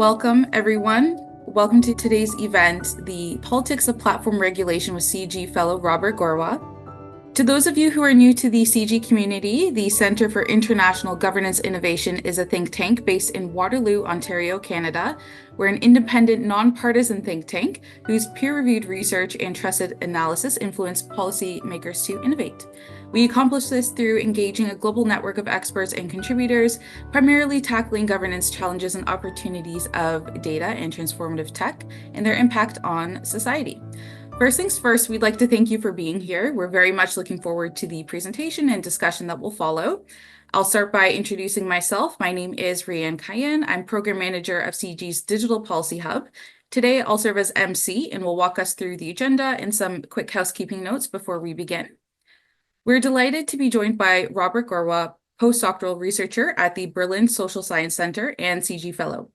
Welcome, everyone. Welcome to today's event, the Politics of Platform Regulation with CIGI fellow Robert Gorwa. To those of you who are new to the CIGI community, the Centre for International Governance Innovation is a think tank based in Waterloo, Ontario, Canada. We're an independent, nonpartisan think tank whose peer-reviewed research and trusted analysis influence policymakers to innovate. We accomplish this through engaging a global network of experts and contributors, primarily tackling governance challenges and opportunities of data and transformative tech and their impact on society. First things first, we'd like to thank you for being here. We're very much looking forward to the presentation and discussion that will follow. I'll start by introducing myself. My name is Rianne Cayenne. I'm Program Manager of CIGI's Digital Policy Hub. Today, I'll serve as MC and will walk us through the agenda and some quick housekeeping notes before we begin. We're delighted to be joined by Robert Gorwa, postdoctoral researcher at the Berlin Social Science Center and CIGI Fellow.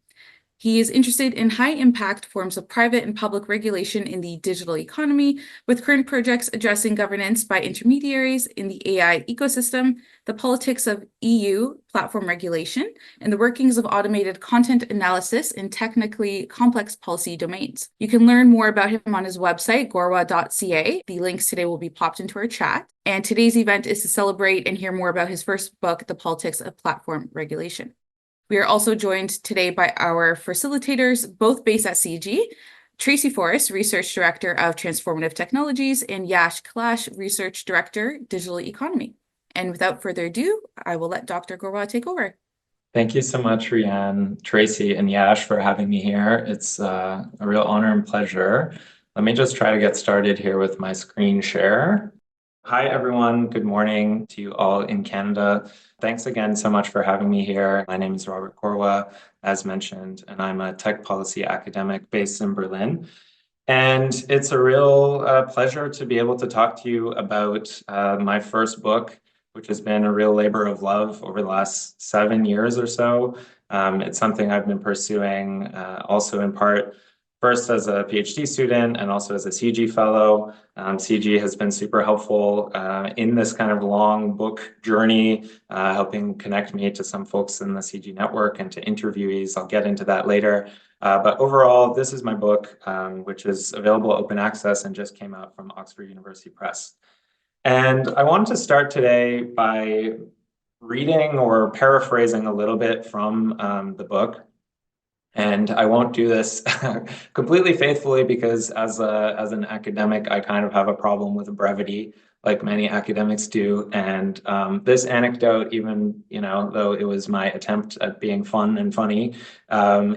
He is interested in high-impact forms of private and public regulation in the digital economy, with current projects addressing governance by intermediaries in the AI ecosystem, the politics of EU platform regulation, and the workings of automated content analysis in technically complex policy domains. You can learn more about him on his website, gorwa.ca. The links today will be popped into our chat. And today's event is to celebrate and hear more about his first book, The Politics of Platform Regulation. We are also joined today by our facilitators, both based at CIGI, Tracy Forrest, Research Director of Transformative Technologies, and Yash Kailash, Research Director, Digital Economy. And without further ado, I will let Dr. Gorwa take over. Thank you so much, Rianne, Tracy, and Yash for having me here. It's a real honor and pleasure. Let me just try to get started here with my screen share. Hi, everyone. Good morning to you all in Canada. Thanks again so much for having me here. My name is Robert Gorwa, as mentioned, and I'm a tech policy academic based in Berlin. And it's a real pleasure to be able to talk to you about my first book, which has been a real labor of love over the last 7 years or so. It's something I've been pursuing also in part first as a PhD student and also as a CIGI fellow. CIGI has been super helpful in this kind of long book journey, helping connect me to some folks in the CIGI network and to interviewees. I'll get into that later. But overall, this is my book, which is available open access and just came out from Oxford University Press. And I wanted to start today by reading or paraphrasing a little bit from the book. And I won't do this completely faithfully because as an academic, I kind of have a problem with brevity, like many academics do. And this anecdote, even though it was my attempt at being fun and funny,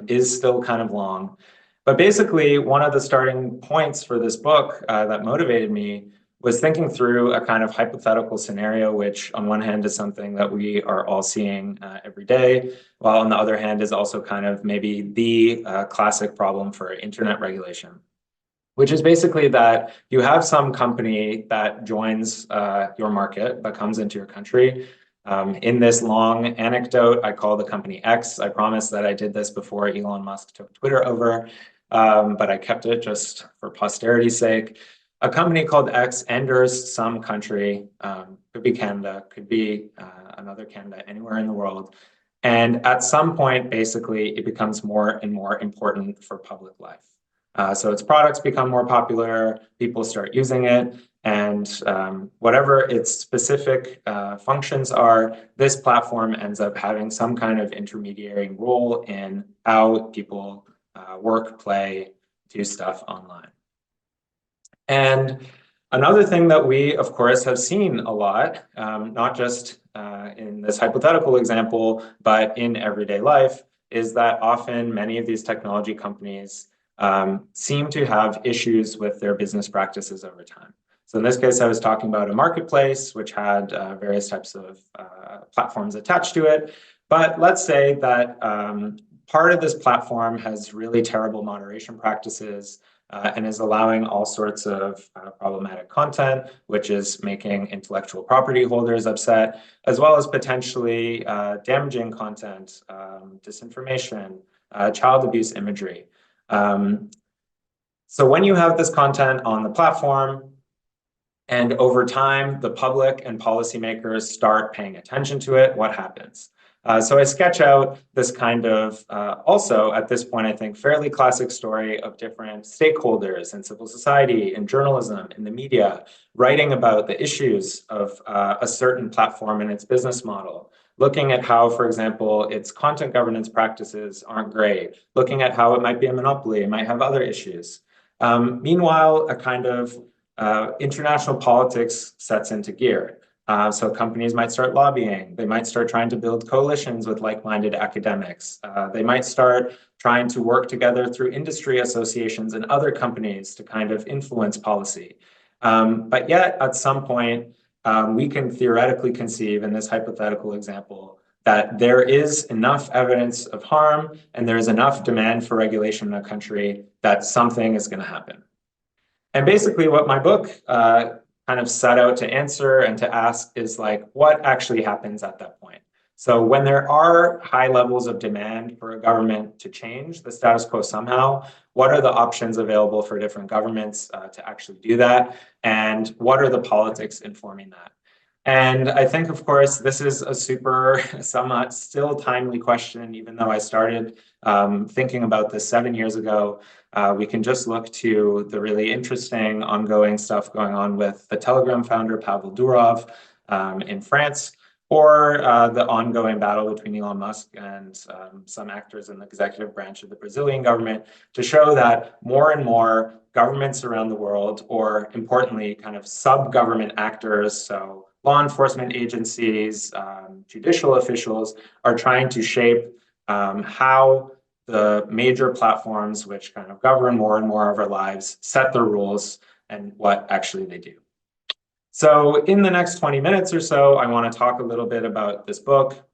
is still kind of long. But basically, one of the starting points for this book that motivated me was thinking through a kind of hypothetical scenario, which on one hand is something that we are all seeing every day, while on the other hand is also kind of maybe the classic problem for internet regulation, which is basically that you have some company that joins your market, that comes into your country. In this long anecdote, I call the company X. I promise that I did this before Elon Musk took Twitter over, but I kept it just for posterity's sake. A company called X enters some country, could be Canada, could be another Canada, anywhere in the world. And at some point, basically, it becomes more and more important for public life. So its products become more popular, people start using it, and whatever its specific functions are, this platform ends up having some kind of intermediary role in how people work, play, do stuff online. And another thing that we, of course, have seen a lot, not just in this hypothetical example, but in everyday life, is that often many of these technology companies seem to have issues with their business practices over time. So in this case, I was talking about a marketplace, which had various types of platforms attached to it. But let's say that part of this platform has really terrible moderation practices, and is allowing all sorts of problematic content, which is making intellectual property holders upset, as well as potentially damaging content, disinformation, child abuse imagery. So when you have this content on the platform, and over time, the public and policymakers start paying attention to it, what happens? So I sketch out this kind of, also at this point, I think, fairly classic story of different stakeholders in civil society, in journalism, in the media, writing about the issues of a certain platform and its business model, looking at how, for example, its content governance practices aren't great, looking at how it might be a monopoly, it might have other issues. Meanwhile, a kind of international politics sets into gear. So companies might start lobbying. They might start trying to build coalitions with like-minded academics. They might start trying to work together through industry associations and other companies to kind of influence policy. But yet, at some point, we can theoretically conceive in this hypothetical example that there is enough evidence of harm and there is enough demand for regulation in a country that something is going to happen. And basically what my book kind of set out to answer and to ask is like, what actually happens at that point? So when there are high levels of demand for a government to change the status quo somehow, what are the options available for different governments to actually do that? And what are the politics informing that? And I think, of course, this is a super, somewhat still timely question, even though I started thinking about this 7 years ago. We can just look to the really interesting ongoing stuff going on with the Telegram founder, Pavel Durov, in France, or the ongoing battle between Elon Musk and some actors in the executive branch of the Brazilian government to show that more and more governments around the world, or importantly, kind of sub-government actors, so law enforcement agencies, judicial officials, are trying to shape how the major platforms which kind of govern more and more of our lives set the rules and what actually they do. So in the next 20 minutes or so, I want to talk a little bit about this book.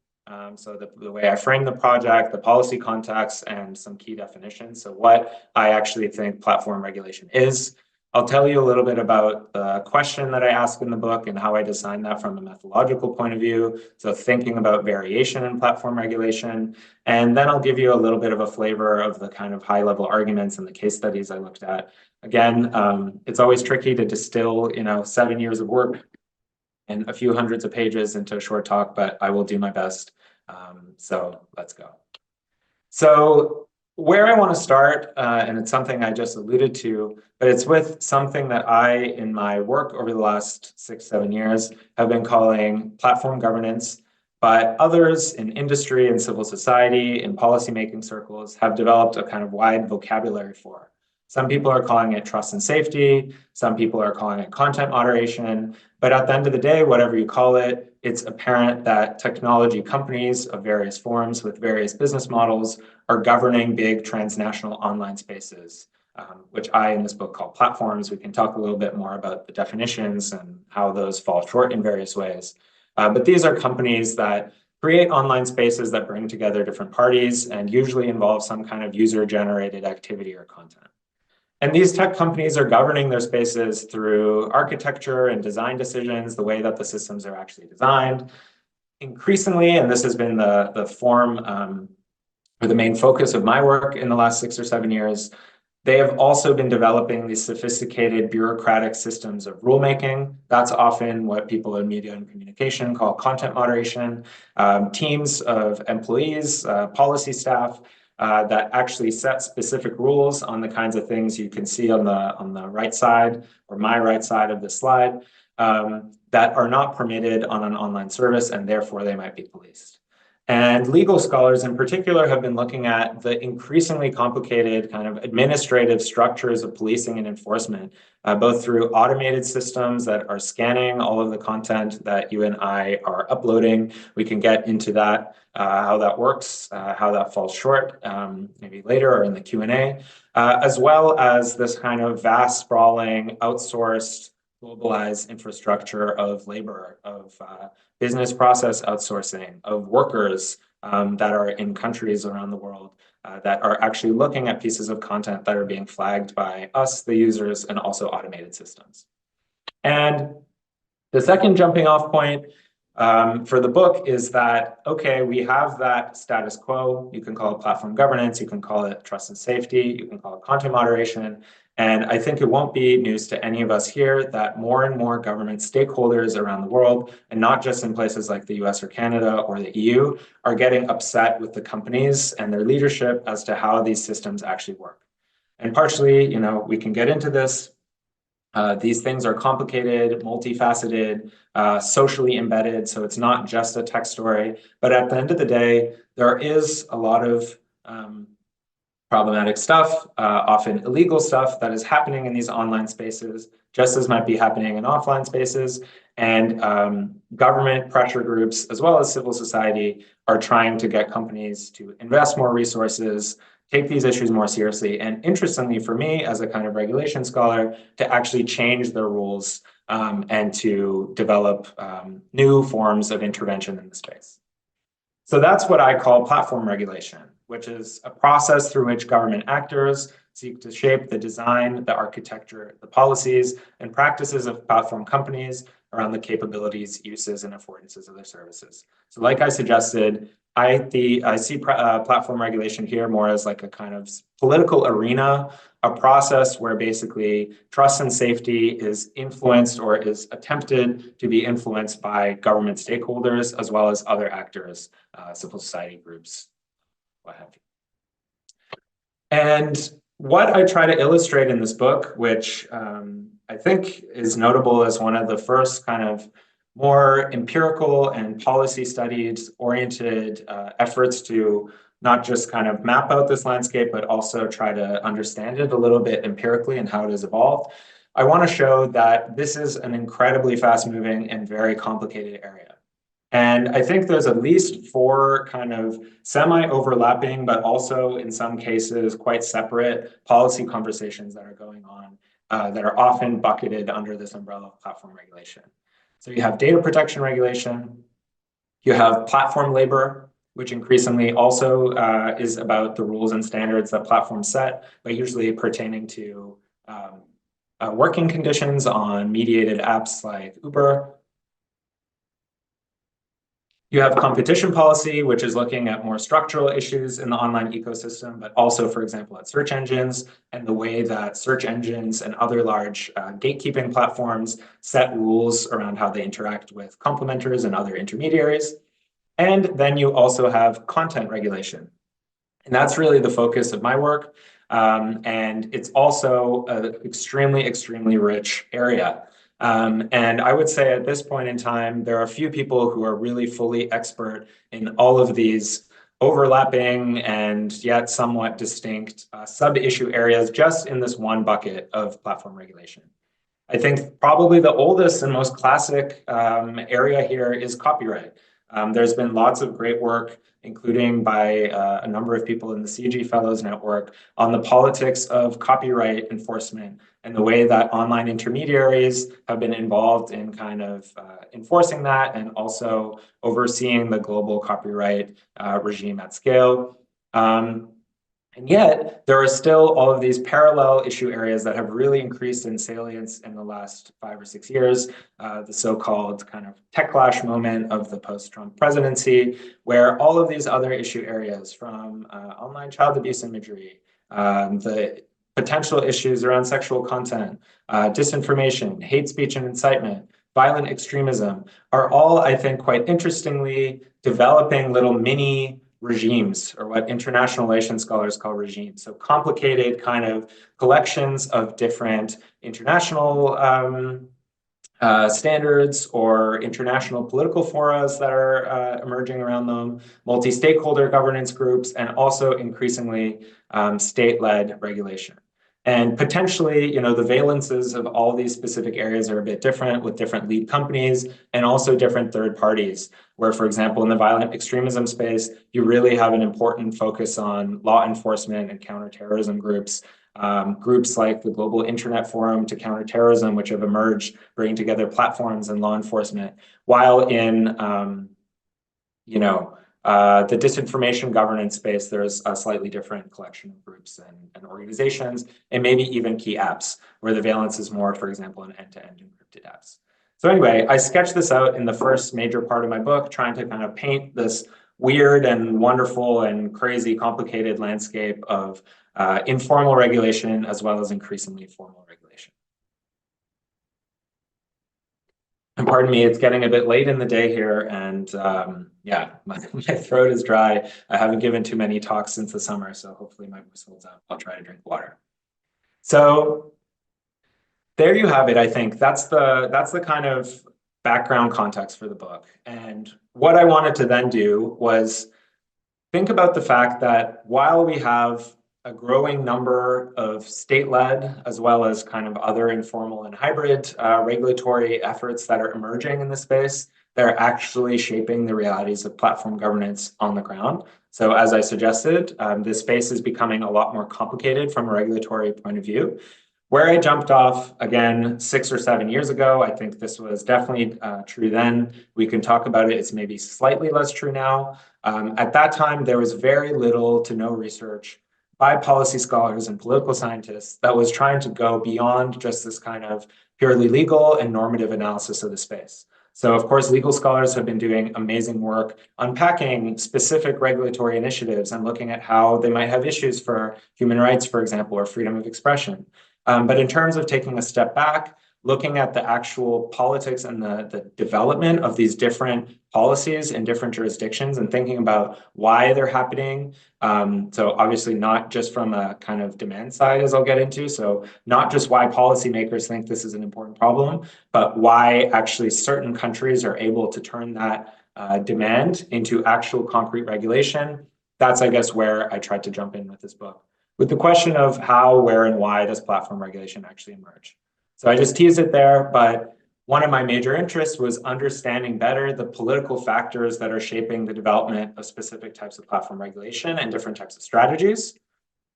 So the way I frame the project, the policy context, and some key definitions. So what I actually think platform regulation is. I'll tell you a little bit about the question that I ask in the book and how I design that from a methodological point of view. So thinking about variation in platform regulation. And then I'll give you a little bit of a flavor of the kind of high level arguments and the case studies I looked at. Again, it's always tricky to distill, 7 years of work and a few hundreds of pages into a short talk, but I will do my best. So let's go. So where I want to start, and it's something I just alluded to, but it's with something that I, in my work over the last 6-7 years, have been calling platform governance, but others in industry and civil society, in policymaking circles, have developed a kind of wide vocabulary for. Some people are calling it trust and safety. Some people are calling it content moderation. But at the end of the day, whatever you call it, it's apparent that technology companies of various forms with various business models are governing big transnational online spaces, which I in this book call platforms. We can talk a little bit more about the definitions and how those fall short in various ways. But these are companies that create online spaces that bring together different parties and usually involve some kind of user-generated activity or content. And these tech companies are governing their spaces through architecture and design decisions, the way that the systems are actually designed. Increasingly, and this has been the form or the main focus of my work in the last 6 or 7 years, they have also been developing these sophisticated bureaucratic systems of rulemaking. That's often what people in media and communication call content moderation. Teams of employees, policy staff, that actually set specific rules on the kinds of things you can see on the right side or my right side of the slide that are not permitted on an online service, and therefore they might be policed. And legal scholars in particular have been looking at the increasingly complicated kind of administrative structures of policing and enforcement, both through automated systems that are scanning all of the content that you and I are uploading. We can get into that, how that works, how that falls short, maybe later or in the Q&A, as well as this kind of vast, sprawling, outsourced, globalized infrastructure of labor, of business process outsourcing, of workers that are in countries around the world that are actually looking at pieces of content that are being flagged by us, the users, and also automated systems. And the second jumping off point for the book is that, okay, we have that status quo. You can call it platform governance, you can call it trust and safety, you can call it content moderation. And I think it won't be news to any of us here that more and more government stakeholders around the world, and not just in places like the US or Canada or the EU, are getting upset with the companies and their leadership as to how these systems actually work. And partially, we can get into this. These things are complicated, multifaceted, socially embedded, so it's not just a tech story. But at the end of the day, there is a lot of problematic stuff, often illegal stuff that is happening in these online spaces, just as might be happening in offline spaces. And government pressure groups, as well as civil society, are trying to get companies to invest more resources, take these issues more seriously, and interestingly for me, as a kind of regulation scholar, to actually change their rules and to develop new forms of intervention in the space. So that's what I call platform regulation, which is a process through which government actors seek to shape the design, the architecture, the policies, and practices of platform companies around the capabilities, uses, and affordances of their services. So like I suggested, I see platform regulation here more as like a kind of political arena, a process where basically trust and safety is influenced or is attempted to be influenced by government stakeholders as well as other actors, civil society groups, what have you. And what I try to illustrate in this book, which I think is notable as one of the first kind of more empirical and policy studies oriented efforts to not just kind of map out this landscape, but also try to understand it a little bit empirically and how it has evolved. I want to show that this is an incredibly fast moving and very complicated area. And I think there's at least 4 kind of semi-overlapping, but also in some cases quite separate policy conversations that are going on that are often bucketed under this umbrella of platform regulation. So you have data protection regulation, you have platform labor, which increasingly also is about the rules and standards that platforms set, but usually pertaining to working conditions on mediated apps like Uber. You have competition policy, which is looking at more structural issues in the online ecosystem, but also, for example, at search engines and the way that search engines and other large gatekeeping platforms set rules around how they interact with complementers and other intermediaries. And then you also have content regulation. And that's really the focus of my work. And it's also an extremely, extremely rich area. And I would say at this point in time, there are a few people who are really fully expert in all of these overlapping and yet somewhat distinct sub-issue areas just in this one bucket of platform regulation. I think probably the oldest and most classic area here is copyright. There's been lots of great work, including by a number of people in the CIGI Fellows Network, on the politics of copyright enforcement and the way that online intermediaries have been involved in kind of enforcing that and also overseeing the global copyright regime at scale. And yet, there are still all of these parallel issue areas that have really increased in salience in the last 5 or 6 years, the so-called kind of techlash moment of the post-Trump presidency, where all of these other issue areas from online child abuse imagery, the potential issues around sexual content, disinformation, hate speech and incitement, violent extremism, are all, I think, quite interestingly developing little mini regimes, or what international relations scholars call regimes. So complicated kind of collections of different international standards or international political forums that are emerging around them, multi-stakeholder governance groups, and also increasingly state-led regulation. And potentially, the valences of all these specific areas are a bit different with different lead companies and also different third parties, where, for example, in the violent extremism space, you really have an important focus on law enforcement and counterterrorism groups, groups like the Global Internet Forum to Counterterrorism, which have emerged, bringing together platforms and law enforcement, while in, the disinformation governance space, there's a slightly different collection of groups and organizations, and maybe even key apps, where the valence is more, for example, in end-to-end encrypted apps. So anyway, I sketched this out in the first major part of my book, trying to kind of paint this weird and wonderful and crazy complicated landscape of informal regulation as well as increasingly formal regulation. And pardon me, it's getting a bit late in the day here, and yeah, my throat is dry. I haven't given too many talks since the summer, so hopefully my voice holds up. I'll try to drink water. So there you have it. I think that's the kind of background context for the book. And what I wanted to then do was think about the fact that while we have a growing number of state-led as well as kind of other informal and hybrid regulatory efforts that are emerging in this space, they're actually shaping the realities of platform governance on the ground. So as I suggested, this space is becoming a lot more complicated from a regulatory point of view. Where I jumped off, again, 6 or 7 years ago, I think this was definitely true then. We can talk about it. It's maybe slightly less true now. At that time, there was very little to no research by policy scholars and political scientists that was trying to go beyond just this kind of purely legal and normative analysis of the space. So of course, legal scholars have been doing amazing work unpacking specific regulatory initiatives and looking at how they might have issues for human rights, for example, or freedom of expression. But in terms of taking a step back, looking at the actual politics and the development of these different policies in different jurisdictions and thinking about why they're happening. So obviously not just from a kind of demand side, as I'll get into. So not just why policymakers think this is an important problem, but why actually certain countries are able to turn that demand into actual concrete regulation. That's, I guess, where I tried to jump in with this book, with the question of how, where, and why does platform regulation actually emerge? So I just teased it there, but one of my major interests was understanding better the political factors that are shaping the development of specific types of platform regulation and different types of strategies,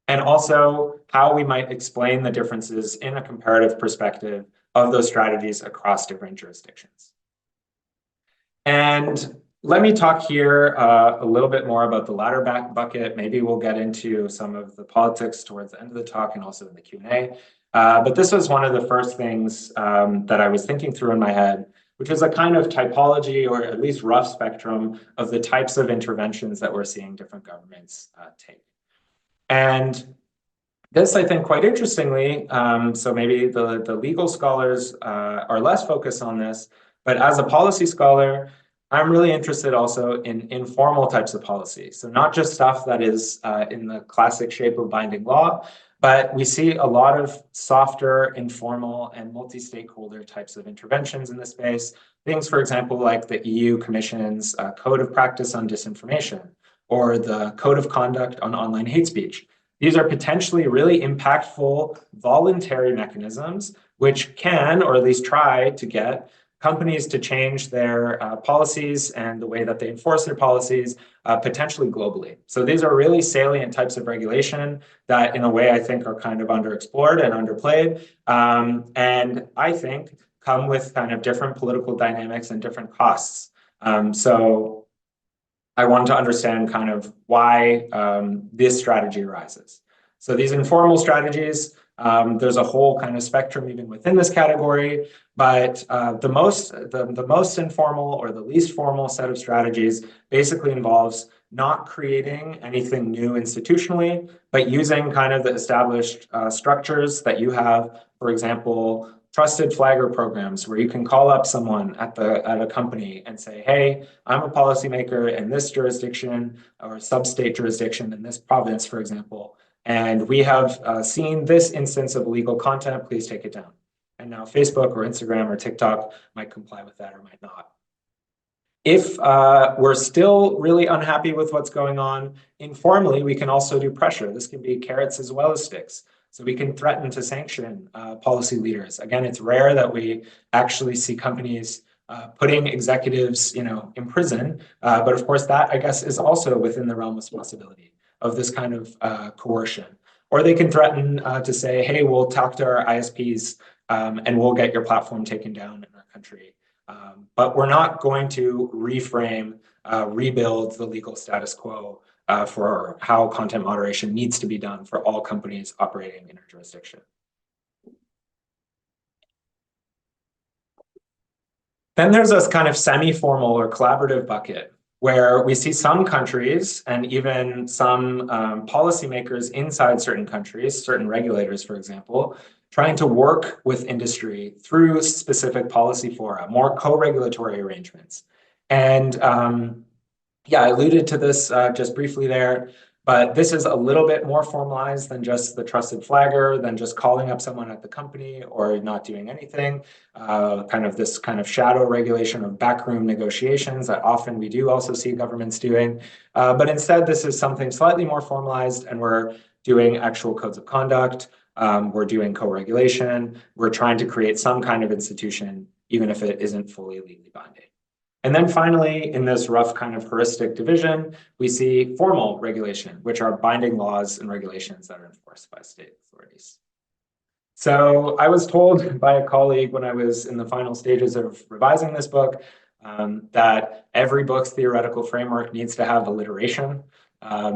and also how we might explain the differences in a comparative perspective of those strategies across different jurisdictions. And let me talk here a little bit more about the latter bucket. Maybe we'll get into some of the politics towards the end of the talk and also in the Q&A. But this was one of the first things that I was thinking through in my head, which is a kind of typology or at least rough spectrum of the types of interventions that we're seeing different governments take. And this, I think, quite interestingly, so maybe the legal scholars are less focused on this, but as a policy scholar, I'm really interested also in informal types of policy. So not just stuff that is in the classic shape of binding law, but we see a lot of softer, informal, and multi-stakeholder types of interventions in this space. Things, for example, like the EU Commission's Code of Practice on Disinformation, or the Code of Conduct on Online Hate Speech. These are potentially really impactful voluntary mechanisms which can, or at least try to get, companies to change their policies and the way that they enforce their policies, potentially globally. So these are really salient types of regulation that in a way I think are kind of underexplored and underplayed. And I think come with kind of different political dynamics and different costs. So I wanted to understand kind of why this strategy arises. So these informal strategies, there's a whole kind of spectrum even within this category, but the most informal or the least formal set of strategies basically involves not creating anything new institutionally, but using kind of the established structures that you have, for example, trusted flagger programs where you can call up someone at a company and say, hey, I'm a policymaker in this jurisdiction or sub-state jurisdiction in this province, for example, and we have seen this instance of illegal content, please take it down. And now Facebook or Instagram or TikTok might comply with that or might not. If we're still really unhappy with what's going on, informally, we can also do pressure. This can be carrots as well as sticks. So we can threaten to sanction policy leaders. Again, it's rare that we actually see companies putting executives, in prison. But of course, that, I guess, is also within the realm of responsibility of this kind of coercion. Or they can threaten to say, hey, we'll talk to our ISPs and we'll get your platform taken down in our country. But we're not going to reframe, rebuild the legal status quo for how content moderation needs to be done for all companies operating in our jurisdiction. Then there's this kind of semi-formal or collaborative bucket. where we see some countries and even some policymakers inside certain countries, certain regulators, for example, trying to work with industry through specific policy fora, more co-regulatory arrangements. And yeah, I alluded to this just briefly there, but this is a little bit more formalized than just the trusted flagger, than just calling up someone at the company or not doing anything. Kind of this kind of shadow regulation of backroom negotiations that often we do also see governments doing. But instead, this is something slightly more formalized, and we're doing actual codes of conduct. We're doing co-regulation. We're trying to create some kind of institution, even if it isn't fully legally binding. And then finally, in this rough kind of heuristic division, we see formal regulation, which are binding laws and regulations that are enforced by state authorities. So I was told by a colleague when I was in the final stages of revising this book that every book's theoretical framework needs to have alliteration.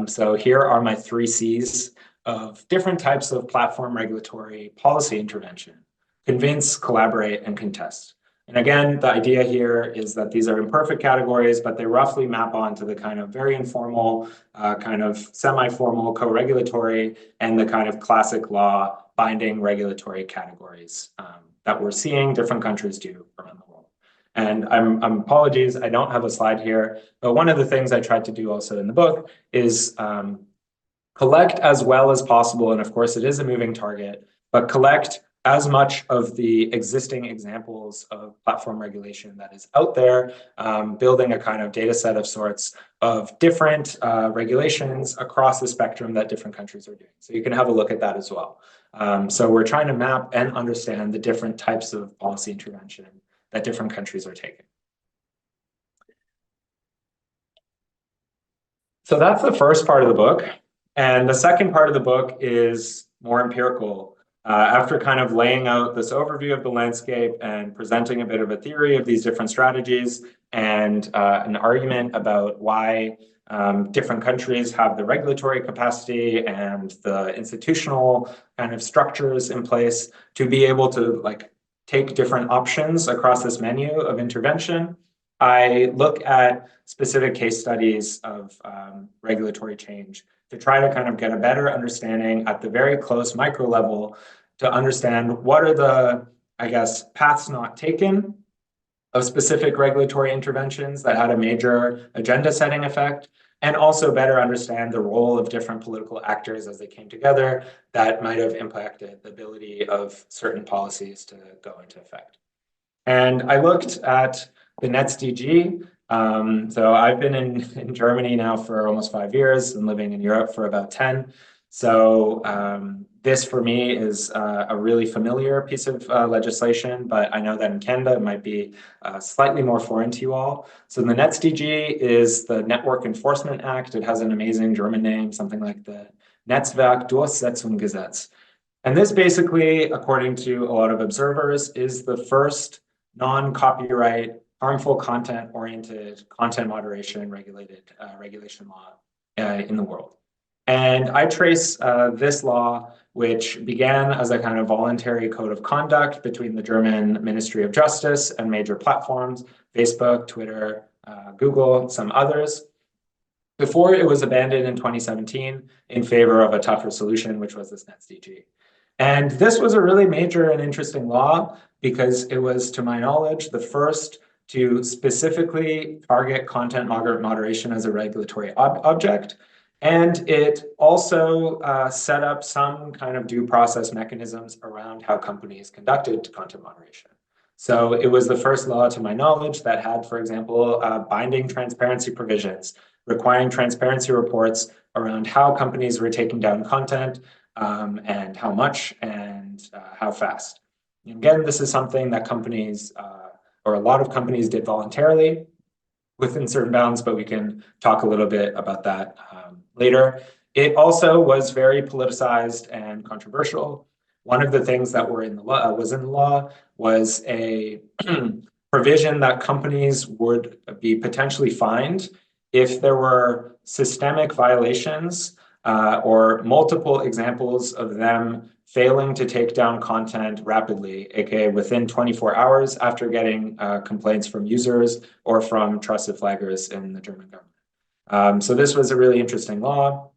So here are my 3 C's of different types of platform regulatory policy intervention: convince, collaborate, and contest. And again, the idea here is that these are imperfect categories, but they roughly map onto the kind of very informal, kind of semi-formal co-regulatory and the kind of classic law binding regulatory categories that we're seeing different countries do around the world. And I'm apologies, I don't have a slide here, but one of the things I tried to do also in the book is collect as well as possible, and of course it is a moving target, but collect as much of the existing examples of platform regulation that is out there, building a kind of data set of sorts of different regulations across the spectrum that different countries are doing. So you can have a look at that as well. So we're trying to map and understand the different types of policy intervention that different countries are taking. So that's the first part of the book. And the second part of the book is more empirical. After kind of laying out this overview of the landscape and presenting a bit of a theory of these different strategies and an argument about why different countries have the regulatory capacity and the institutional kind of structures in place to be able to like take different options across this menu of intervention, I look at specific case studies of regulatory change to try to kind of get a better understanding at the very close micro level to understand what are the, I guess, paths not taken of specific regulatory interventions that had a major agenda setting effect, and also better understand the role of different political actors as they came together that might have impacted the ability of certain policies to go into effect. And I looked at the NetzDG. So I've been in Germany now for almost 5 years and living in Europe for about 10. So this for me is a really familiar piece of legislation, but I know that in Canada it might be slightly more foreign to you all. So the NetzDG is the Network Enforcement Act. It has an amazing German name, something like the Netzwerkdurchsetzungsgesetz. And this basically, according to a lot of observers, is the first non-copyright, harmful content-oriented content moderation regulation law in the world. And I trace this law, which began as a kind of voluntary code of conduct between the German Ministry of Justice and major platforms, Facebook, Twitter, Google, some others, before it was abandoned in 2017 in favor of a tougher solution, which was this NetzDG. And this was a really major and interesting law because it was, to my knowledge, the first to specifically target content moderation as a regulatory object. And it also set up some kind of due process mechanisms around how companies conducted content moderation. So it was the first law, to my knowledge, that had, for example, binding transparency provisions, requiring transparency reports around how companies were taking down content and how much and how fast. And again, this is something that companies, or a lot of companies, did voluntarily within certain bounds, but we can talk a little bit about that later. It also was very politicized and controversial. One of the things that was in the law was a provision that companies would be potentially fined if there were systemic violations or multiple examples of them failing to take down content rapidly, aka within 24 hours after getting complaints from users or from trusted flaggers in the German government. So this was a really interesting law,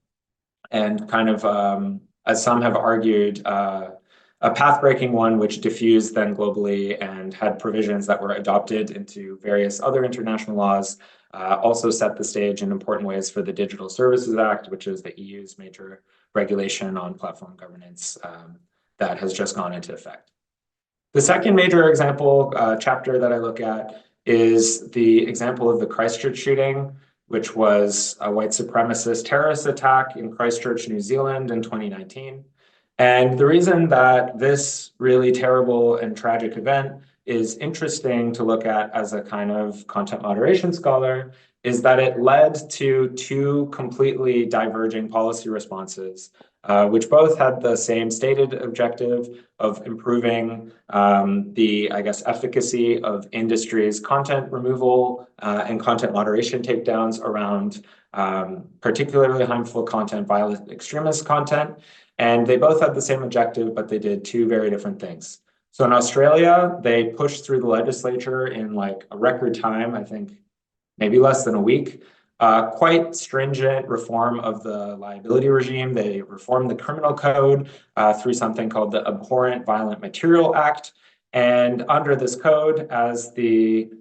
and kind of, as some have argued, a path-breaking one which diffused then globally and had provisions that were adopted into various other international laws, also set the stage in important ways for the Digital Services Act, which is the EU's major regulation on platform governance that has just gone into effect. The second major example chapter that I look at is the example of the Christchurch shooting, which was a white supremacist terrorist attack in Christchurch, New Zealand in 2019. And the reason that this really terrible and tragic event is interesting to look at as a kind of content moderation scholar is that it led to two completely diverging policy responses, which both had the same stated objective of improving the, I guess, efficacy of industry's content removal and content moderation takedowns around particularly harmful content, violent extremist content. And they both had the same objective, but they did two very different things. So in Australia, they pushed through the legislature in like a record time, I think maybe less than a week, quite stringent reform of the liability regime. They reformed the criminal code through something called the Abhorrent Violent Material Act. And under this code, as the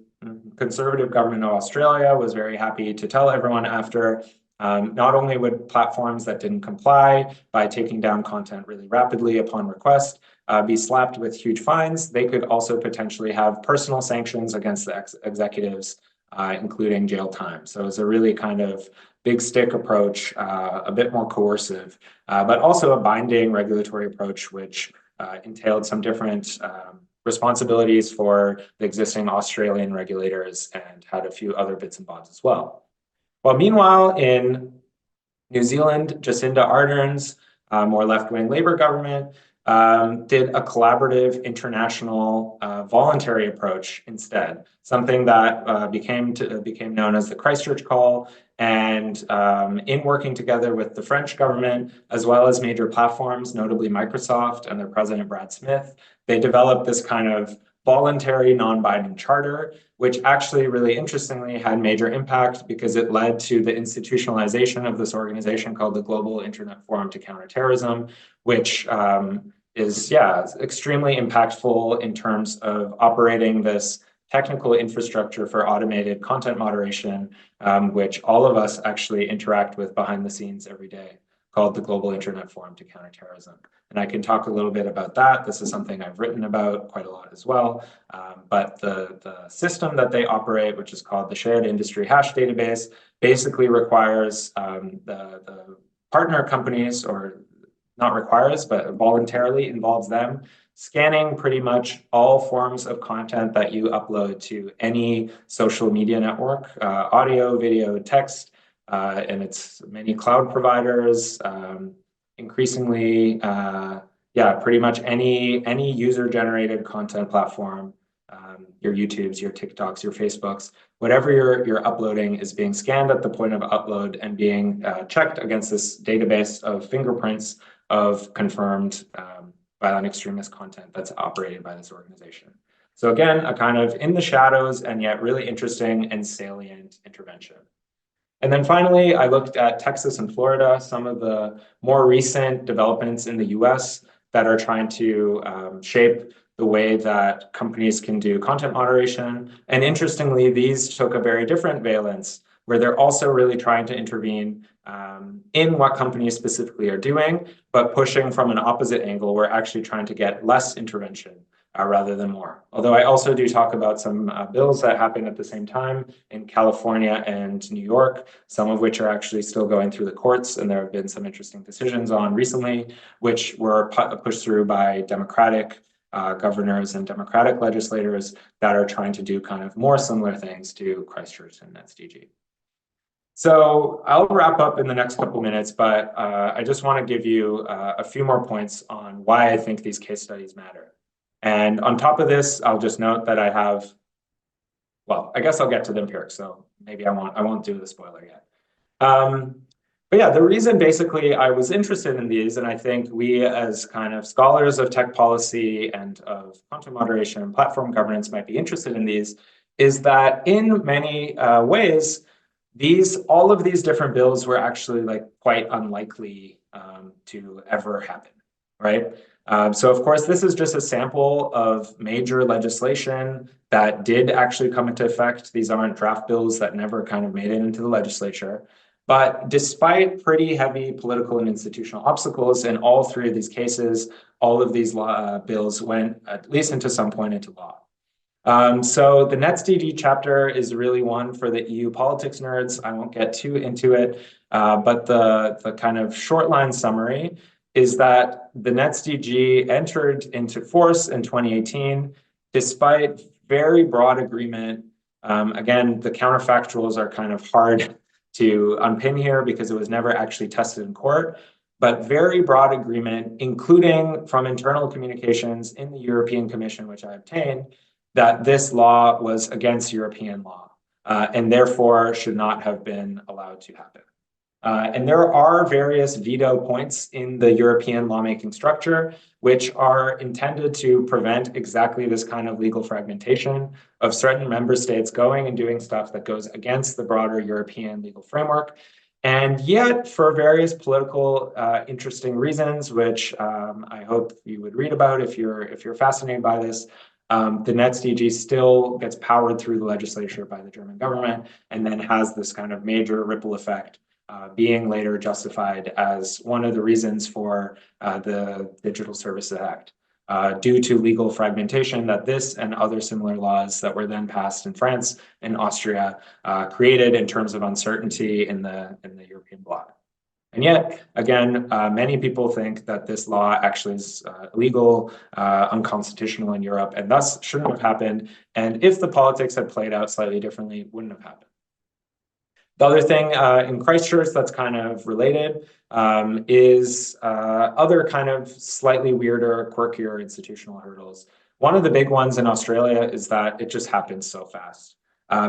Conservative government of Australia was very happy to tell everyone after, not only would platforms that didn't comply by taking down content really rapidly upon request be slapped with huge fines, they could also potentially have personal sanctions against the executives, including jail time. So it's a really kind of big stick approach, a bit more coercive, but also a binding regulatory approach, which entailed some different responsibilities for the existing Australian regulators and had a few other bits and bobs as well. Well, meanwhile, in New Zealand, Jacinda Ardern's more left-wing Labour government did a collaborative international voluntary approach instead, something that became known as the Christchurch Call. And in working together with the French government, as well as major platforms, notably Microsoft and their president, Brad Smith, they developed this kind of voluntary non-binding charter, which actually really interestingly had major impact because it led to the institutionalization of this organization called the Global Internet Forum to Counter Terrorism, which is extremely impactful in terms of operating this technical infrastructure for automated content moderation, which all of us actually interact with behind the scenes every day, called the Global Internet Forum to Counter Terrorism. And I can talk a little bit about that. This is something I've written about quite a lot as well. But the system that they operate, which is called the Shared Industry Hash Database, basically requires the partner companies, or not requires, but voluntarily involves them, scanning pretty much all forms of content that you upload to any social media network, audio, video, text, and it's many cloud providers, increasingly, pretty much any user-generated content platform, your YouTubes, your TikToks, your Facebooks, whatever you're uploading is being scanned at the point of upload and being checked against this database of fingerprints of confirmed violent extremist content that's operated by this organization. So again, a kind of in the shadows and yet really interesting and salient intervention. And then finally, I looked at Texas and Florida, some of the more recent developments in the US that are trying to shape the way that companies can do content moderation. And interestingly, these took a very different valence, where they're also really trying to intervene in what companies specifically are doing, but pushing from an opposite angle. We're actually trying to get less intervention rather than more. Although I also do talk about some bills that happened at the same time in California and New York, some of which are actually still going through the courts, and there have been some interesting decisions on recently, which were pushed through by Democratic governors and Democratic legislators that are trying to do kind of more similar things to Christchurch and SDG. So I'll wrap up in the next couple minutes, but I just want to give you a few more points on why I think these case studies matter. And on top of this, I'll just note that I have, well, I guess I'll get to the empirics, so maybe I won't do the spoiler yet. But yeah, the reason basically I was interested in these, and I think we as kind of scholars of tech policy and of content moderation and platform governance might be interested in these, is that in many ways, all of these different bills were actually like quite unlikely to ever happen, right? So of course, this is just a sample of major legislation that did actually come into effect. These aren't draft bills that never kind of made it into the legislature. But despite pretty heavy political and institutional obstacles in all three of these cases, all of these bills went at least into some point into law. So the NetsDG chapter is really one for the EU politics nerds. I won't get too into it, but the kind of short line summary is that the NetsDG entered into force in 2018, despite very broad agreement. Again, the counterfactuals are kind of hard to unpin here because it was never actually tested in court, but very broad agreement, including from internal communications in the European Commission, which I obtained, that this law was against European law and therefore should not have been allowed to happen. And there are various veto points in the European lawmaking structure, which are intended to prevent exactly this kind of legal fragmentation of certain member states going and doing stuff that goes against the broader European legal framework. And yet, for various political interesting reasons, which I hope you would read about if you're fascinated by this, the NetsDG still gets powered through the legislature by the German government and then has this kind of major ripple effect, being later justified as one of the reasons for the Digital Services Act, due to legal fragmentation that this and other similar laws that were then passed in France and Austria created in terms of uncertainty in the European bloc. And yet, again, many people think that this law actually is illegal, unconstitutional in Europe, and thus shouldn't have happened. And if the politics had played out slightly differently, wouldn't have happened. The other thing in Christchurch that's kind of related is other kind of slightly weirder, quirkier institutional hurdles. One of the big ones in Australia is that it just happens so fast.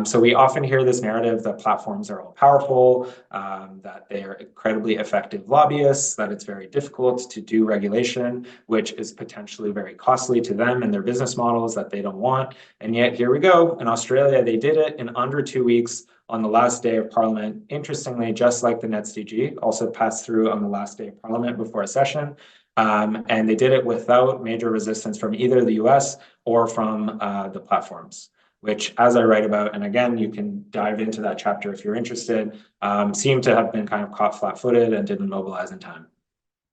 So we often hear this narrative that platforms are all powerful, that they are incredibly effective lobbyists, that it's very difficult to do regulation, which is potentially very costly to them and their business models that they don't want. And yet here we go. In Australia, they did it in under 2 weeks on the last day of Parliament. Interestingly, just like the NetsDG, also passed through on the last day of Parliament before a session. And they did it without major resistance from either the US or from the platforms, which, as I write about, and again, you can dive into that chapter if you're interested, seem to have been kind of caught flat-footed and didn't mobilize in time.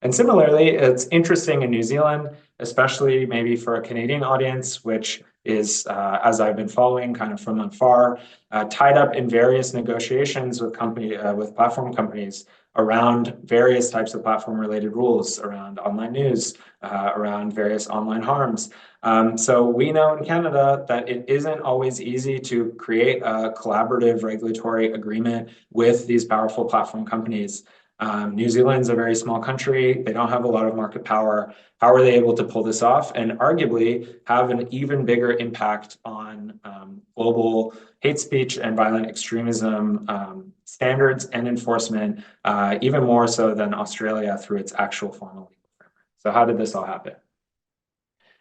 And similarly, it's interesting in New Zealand, especially maybe for a Canadian audience, which is, as I've been following kind of from afar, tied up in various negotiations with platform companies around various types of platform-related rules, around online news, around various online harms. So we know in Canada that it isn't always easy to create a collaborative regulatory agreement with these powerful platform companies. New Zealand's a very small country. They don't have a lot of market power. How are they able to pull this off and arguably have an even bigger impact on global hate speech and violent extremism standards and enforcement, even more so than Australia through its actual formal legal framework? So how did this all happen?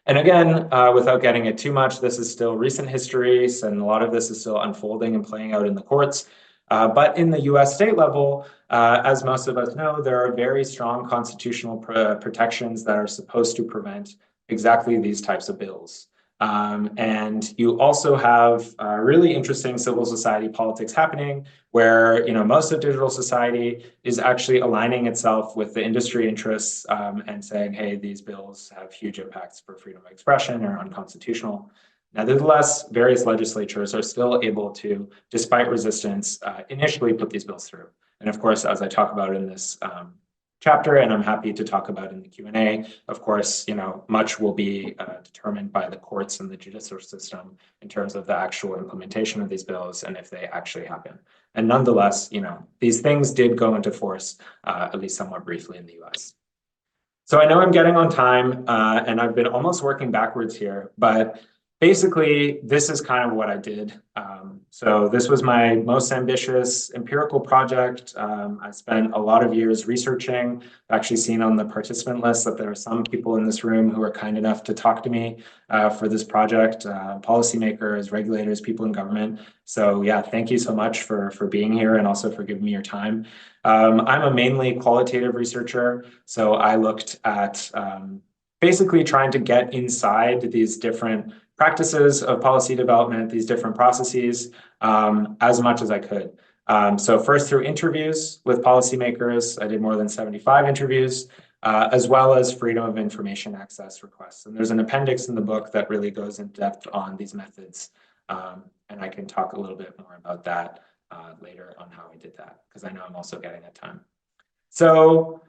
And again, without getting it too much, this is still recent history, and a lot of this is still unfolding and playing out in the courts. But in the US state level, as most of us know, there are very strong constitutional protections that are supposed to prevent exactly these types of bills. And you also have really interesting civil society politics happening where most of digital society is actually aligning itself with the industry interests and saying, hey, these bills have huge impacts for freedom of expression or unconstitutional. Nevertheless, various legislatures are still able to, despite resistance, initially put these bills through. And of course, as I talk about in this chapter, and I'm happy to talk about in the Q&A, of course, much will be determined by the courts and the judicial system in terms of the actual implementation of these bills and if they actually happen. And nonetheless, these things did go into force, at least somewhat briefly in the US. So I know I'm getting on time, and I've been almost working backwards here, but basically, this is kind of what I did. So this was my most ambitious empirical project. I spent a lot of years researching. I've actually seen on the participant list that there are some people in this room who are kind enough to talk to me for this project, policymakers, regulators, people in government. So yeah, thank you so much for being here and also for giving me your time. I'm a mainly qualitative researcher, so I looked at basically trying to get inside these different practices of policy development, these different processes, as much as I could. So first through interviews with policymakers, I did more than 75 interviews, as well as freedom of information access requests. And there's an appendix in the book that really goes in depth on these methods. And I can talk a little bit more about that later on how I did that, because I know I'm also getting at time. So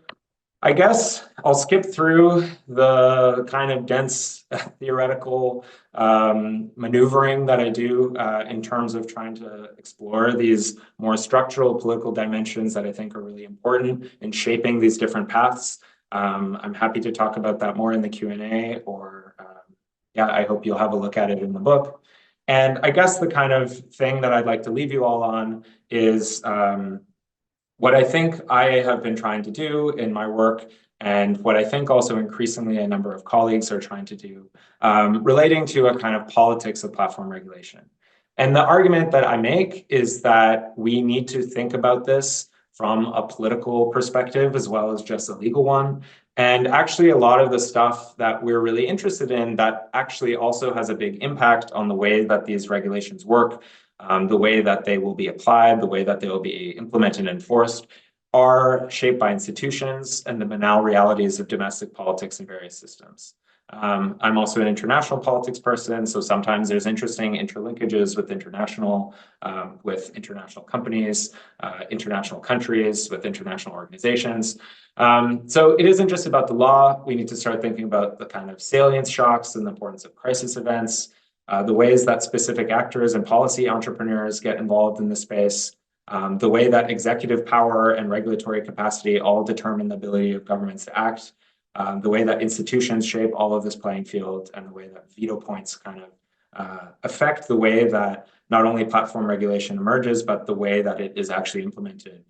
I guess I'll skip through the kind of dense theoretical maneuvering that I do in terms of trying to explore these more structural political dimensions that I think are really important in shaping these different paths. I'm happy to talk about that more in the Q&A, or yeah, I hope you'll have a look at it in the book. And I guess the kind of thing that I'd like to leave you all on is what I think I have been trying to do in my work, and what I think also increasingly a number of colleagues are trying to do, relating to a kind of politics of platform regulation. And the argument that I make is that we need to think about this from a political perspective as well as just a legal one. And actually, a lot of the stuff that we're really interested in that actually also has a big impact on the way that these regulations work, the way that they will be applied, the way that they will be implemented and enforced, are shaped by institutions and the banal realities of domestic politics in various systems. I'm also an international politics person, so sometimes there's interesting interlinkages with international companies, international countries, with international organizations. So it isn't just about the law. We need to start thinking about the kind of salience shocks and the importance of crisis events, the ways that specific actors and policy entrepreneurs get involved in the space, the way that executive power and regulatory capacity all determine the ability of governments to act, the way that institutions shape all of this playing field, and the way that veto points kind of affect the way that not only platform regulation emerges, but the way that it is actually implemented,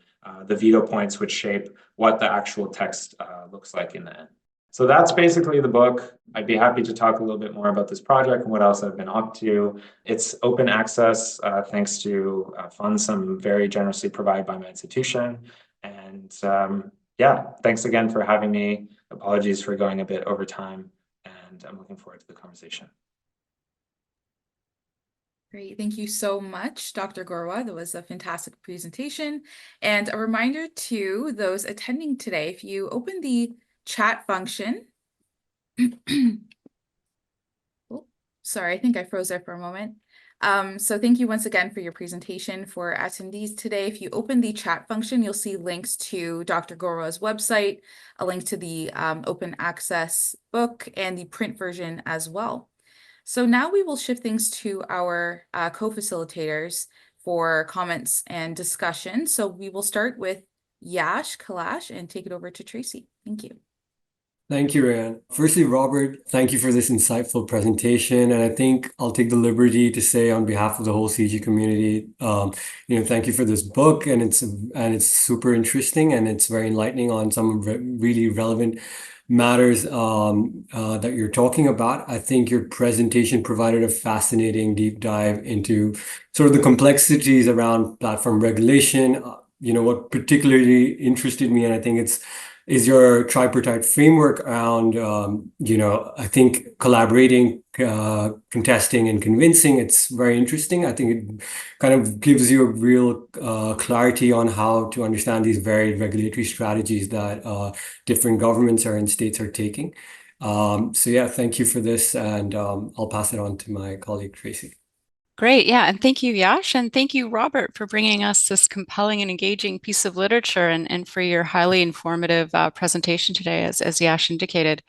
the veto points which shape what the actual text looks like in the end. So that's basically the book. I'd be happy to talk a little bit more about this project and what else I've been up to. It's open access thanks to funds I'm very generously provided by my institution. And yeah, thanks again for having me. Apologies for going a bit over time, and I'm looking forward to the conversation. Great. Thank you so much, Dr. Gorwa. That was a fantastic presentation. And a reminder to those attending today, if you open the chat function. Oh, sorry, I think I froze there for a moment. So thank you once again for your presentation. For attendees today, if you open the chat function, you'll see links to Dr. Gorwa's website, a link to the open access book, and the print version as well. So now we will shift things to our co-facilitators for comments and discussion. So we will start with Yash Kalash and take it over to Tracy. Thank you. Thank you, Ryan. Firstly, Robert, thank you for this insightful presentation. And I think I'll take the liberty to say on behalf of the whole CIGI community, thank you for this book. And it's super interesting, and it's very enlightening on some really relevant matters that you're talking about. I think your presentation provided a fascinating deep dive into sort of the complexities around platform regulation. What particularly interested me, and I think is your tripartite framework around, I think collaborating, contesting, and convincing. It's very interesting. I think it kind of gives you a real clarity on how to understand these varied regulatory strategies that different governments and states are taking. So yeah, thank you for this, and I'll pass it on to my colleague, Tracy. Great. Yeah. And thank you, Yash. And thank you, Robert, for bringing us this compelling and engaging piece of literature, and for your highly informative presentation today, as Yash indicated.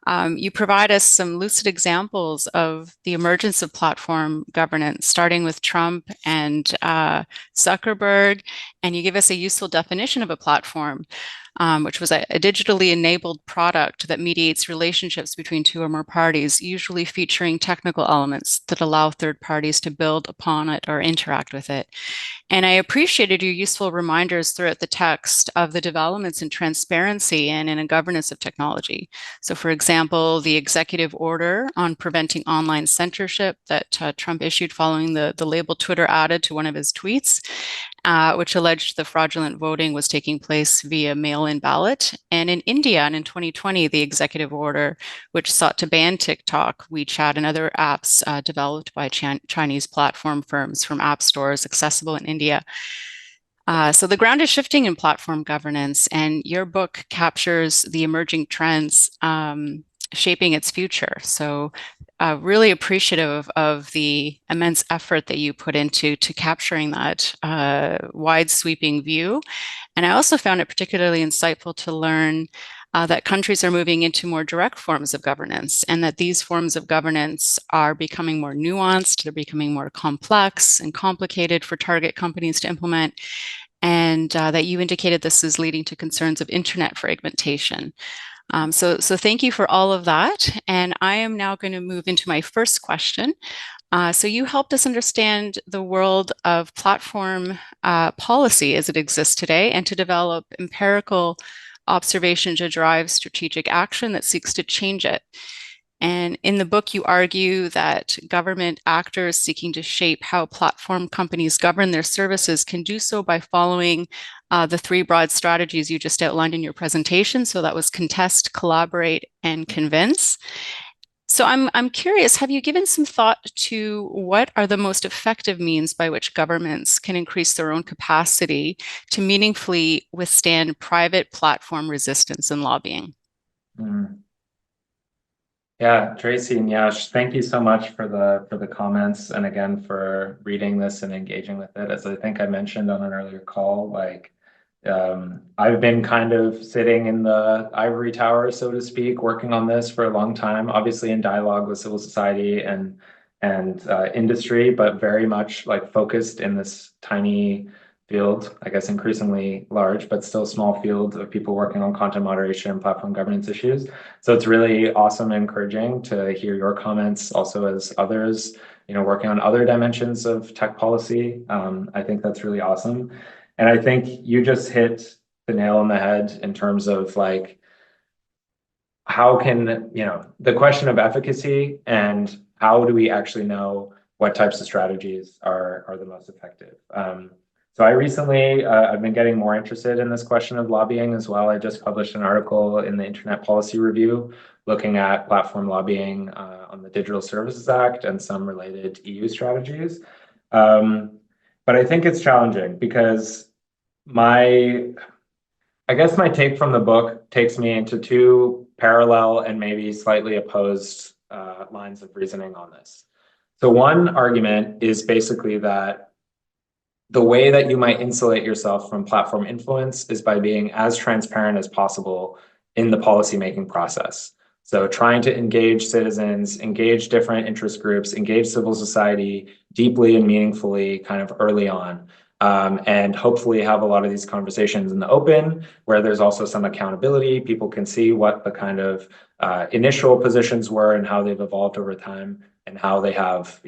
You provide us some lucid examples of the emergence of platform governance, starting with Trump and Zuckerberg, and you give us a useful definition of a platform, which was a digitally enabled product that mediates relationships between two or more parties, usually featuring technical elements that allow third parties to build upon it or interact with it. And I appreciated your useful reminders throughout the text of the developments in transparency and in a governance of technology. So, for example, the executive order on preventing online censorship that Trump issued following the label Twitter added to one of his tweets, which alleged the fraudulent voting was taking place via mail-in ballot. And in India, and in 2020, the executive order, which sought to ban TikTok, WeChat, and other apps developed by Chinese platform firms from app stores accessible in India. So the ground is shifting in platform governance, and your book captures the emerging trends shaping its future. So really appreciative of the immense effort that you put into capturing that wide sweeping view. And I also found it particularly insightful to learn that countries are moving into more direct forms of governance, and that these forms of governance are becoming more nuanced, they're becoming more complex and complicated for target companies to implement, and that you indicated this is leading to concerns of internet fragmentation. So thank you for all of that. And I am now going to move into my first question. So you helped us understand the world of platform policy as it exists today, and to develop empirical observation to drive strategic action that seeks to change it. And in the book, you argue that government actors seeking to shape how platform companies govern their services can do so by following the three broad strategies you just outlined in your presentation. So that was contest, collaborate, and convince. So I'm curious, have you given some thought to what are the most effective means by which governments can increase their own capacity to meaningfully withstand private platform resistance and lobbying? Yeah, Tracy and Yash, thank you so much for the comments, and again for reading this and engaging with it. As I think I mentioned on an earlier call, I've been kind of sitting in the ivory tower, so to speak, working on this for a long time, obviously in dialogue with civil society and industry, but very much focused in this tiny field, I guess increasingly large, but still small field of people working on content moderation and platform governance issues. So it's really awesome and encouraging to hear your comments also as others, working on other dimensions of tech policy. I think that's really awesome. And I think you just hit the nail on the head in terms of how can, the question of efficacy and how do we actually know what types of strategies are the most effective. So I recently, I've been getting more interested in this question of lobbying as well. I just published an article in the Internet Policy Review looking at platform lobbying on the Digital Services Act and some related EU strategies. But I think it's challenging because I guess my take from the book takes me into two parallel and maybe slightly opposed lines of reasoning on this. So one argument is basically that the way that you might insulate yourself from platform influence is by being as transparent as possible in the policymaking process. So trying to engage citizens, engage different interest groups, engage civil society deeply and meaningfully kind of early on. And hopefully have a lot of these conversations in the open where there's also some accountability. People can see what the kind of initial positions were and how they've evolved over time and how they have,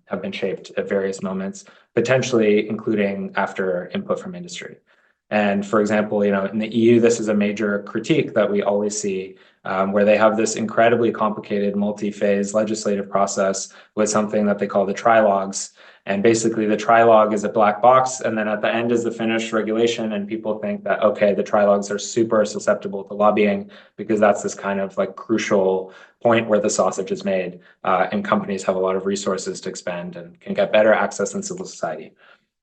have been shaped at various moments, potentially including after input from industry. And for example, in the EU, this is a major critique that we always see, where they have this incredibly complicated multi-phase legislative process with something that they call the trilogues. And basically the trilogue is a black box, and then at the end is the finished regulation, and people think that, okay, the trilogues are super susceptible to lobbying because that's this kind of crucial point where the sausage is made, and companies have a lot of resources to expend and can get better access than civil society.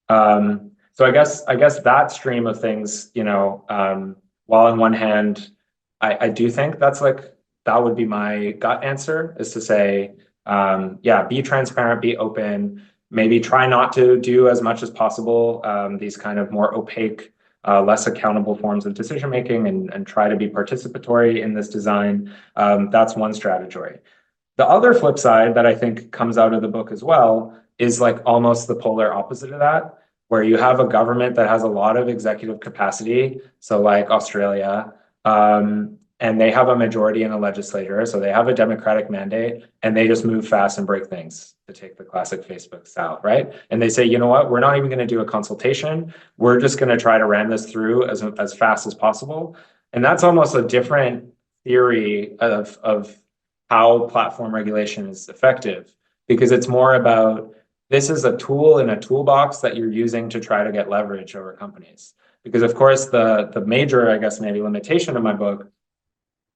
So I guess that stream of things, while on one hand, I do think that's that would be my gut answer, is to say, yeah, be transparent, be open, maybe try not to do as much as possible these kind of more opaque less accountable forms of decision making and try to be participatory in this design. That's one strategy. The other flip side that I think comes out of the book as well is like almost the polar opposite of that, where you have a government that has a lot of executive capacity. So like Australia, and they have a majority in the legislature. So they have a democratic mandate and they just move fast and break things, to take the classic Facebook style, right? And they say, you know what, we're not even going to do a consultation. We're just going to try to ram this through as fast as possible. And that's almost a different theory of how platform regulation is effective, because it's more about this is a tool in a toolbox that you're using to try to get leverage over companies. Because of course, the major, I guess, maybe limitation of my book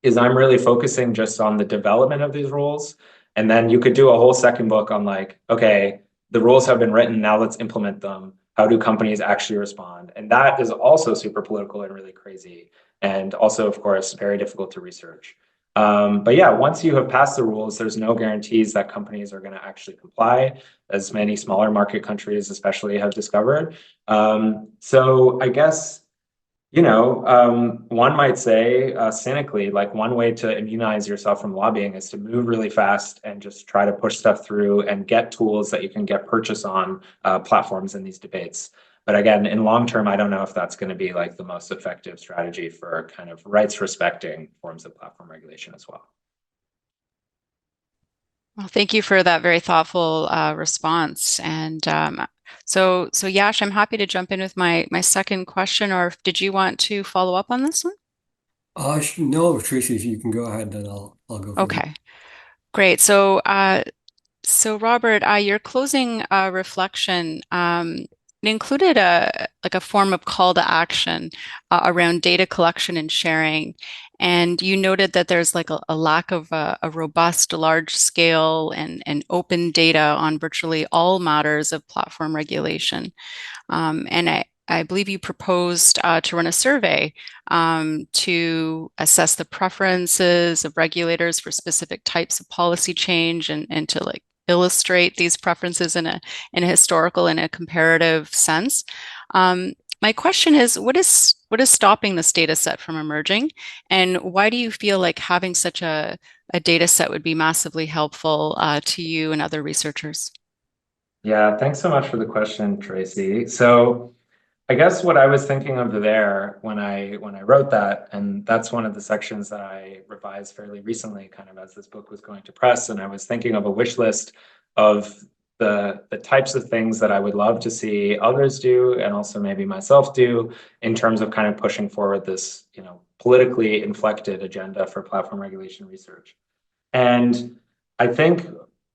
is I'm really focusing just on the development of these rules. And then you could do a whole second book on like, okay, the rules have been written, now let's implement them. How do companies actually respond? And that is also super political and really crazy. And also, of course, very difficult to research. But yeah, once you have passed the rules, there's no guarantees that companies are going to actually comply, as many smaller market countries especially have discovered. So I guess, you know, one might say cynically, like one way to immunize yourself from lobbying is to move really fast and just try to push stuff through and get tools that you can get purchase on platforms in these debates. But again, in long term, I don't know if that's going to be like the most effective strategy for kind of rights respecting forms of platform regulation as well. Well, thank you for that very thoughtful response. And so Yash, I'm happy to jump in with my second question, or did you want to follow up on this one? No, Tracy, if you can go ahead, then I'll go for it. Okay, great. So Robert, your closing reflection it included a form of call to action around data collection and sharing. And you noted that there's like a lack of a robust, large scale and open data on virtually all matters of platform regulation. And I believe you proposed to run a survey to assess the preferences of regulators for specific types of policy change and to like illustrate these preferences in a historical and a comparative sense. My question is, what is stopping this data set from emerging? And why do you feel like having such a data set would be massively helpful to you and other researchers? Yeah, thanks so much for the question, Tracy. So I guess what I was thinking of there when I wrote that, and that's one of the sections that I revised fairly recently, kind of as this book was going to press, and I was thinking of a wish list of the types of things that I would love to see others do, and also maybe myself do, in terms of kind of pushing forward this, you know, politically inflected agenda for platform regulation research. And I think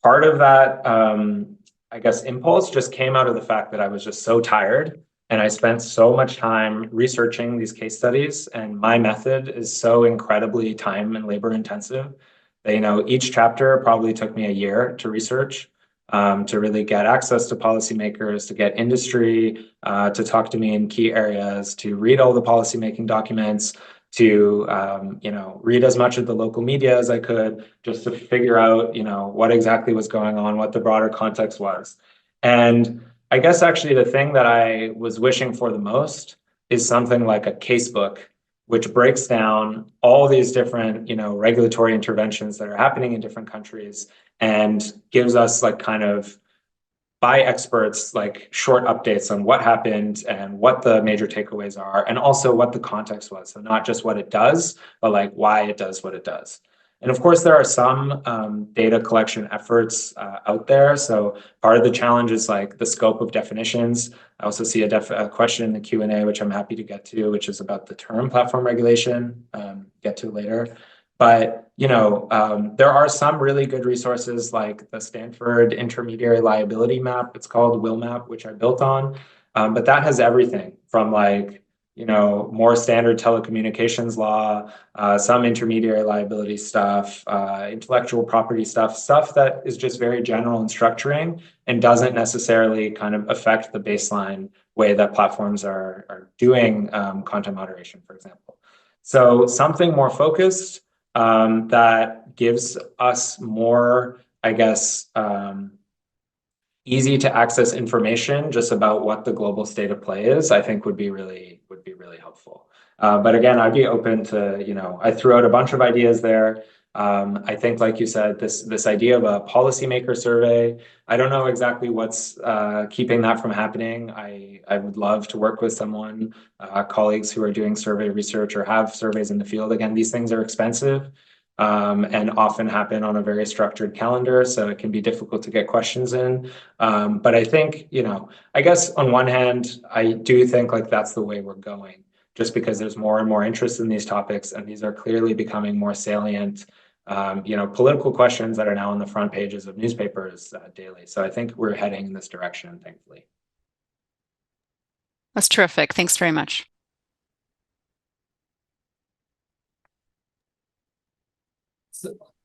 part of that, I guess, impulse just came out of the fact that I was just so tired. And I spent so much time researching these case studies, and my method is so incredibly time and labor intensive that, you know, each chapter probably took me a year to research, to really get access to policymakers, to get industry, to talk to me in key areas, to read all the policymaking documents, to you know, read as much of the local media as I could, just to figure out, you know, what exactly was going on, what the broader context was. And I guess actually the thing that I was wishing for the most is something like a casebook, which breaks down all these different, you know, regulatory interventions that are happening in different countries and gives us like kind of by experts, like short updates on what happened and what the major takeaways are, and also what the context was. So not just what it does, but like why it does what it does. And of course, there are some data collection efforts out there. So part of the challenge is like the scope of definitions. I also see a question in the Q&A, which I'm happy to get to, which is about the term platform regulation, get to later. But, you know, there are some really good resources like the Stanford Intermediary Liability Map. It's called WILMAP, which I built on. But that has everything from like, you know, more standard telecommunications law, some intermediary liability stuff, intellectual property stuff that is just very general in structuring and doesn't necessarily kind of affect the baseline way that platforms are doing content moderation, for example. So something more focused that gives us more, I guess, easy to access information just about what the global state of play is, I think would be really helpful. But again, I'd be open to, I threw out a bunch of ideas there. I think, like you said, this idea of a policymaker survey, I don't know exactly what's keeping that from happening. I would love to work with someone, colleagues who are doing survey research or have surveys in the field. Again, these things are expensive and often happen on a very structured calendar, so it can be difficult to get questions in. But I think, I guess on one hand, I do think like that's the way we're going, just because there's more and more interest in these topics, and these are clearly becoming more salient, political questions that are now on the front pages of newspapers daily. So I think we're heading in this direction, thankfully. That's terrific. Thanks very much.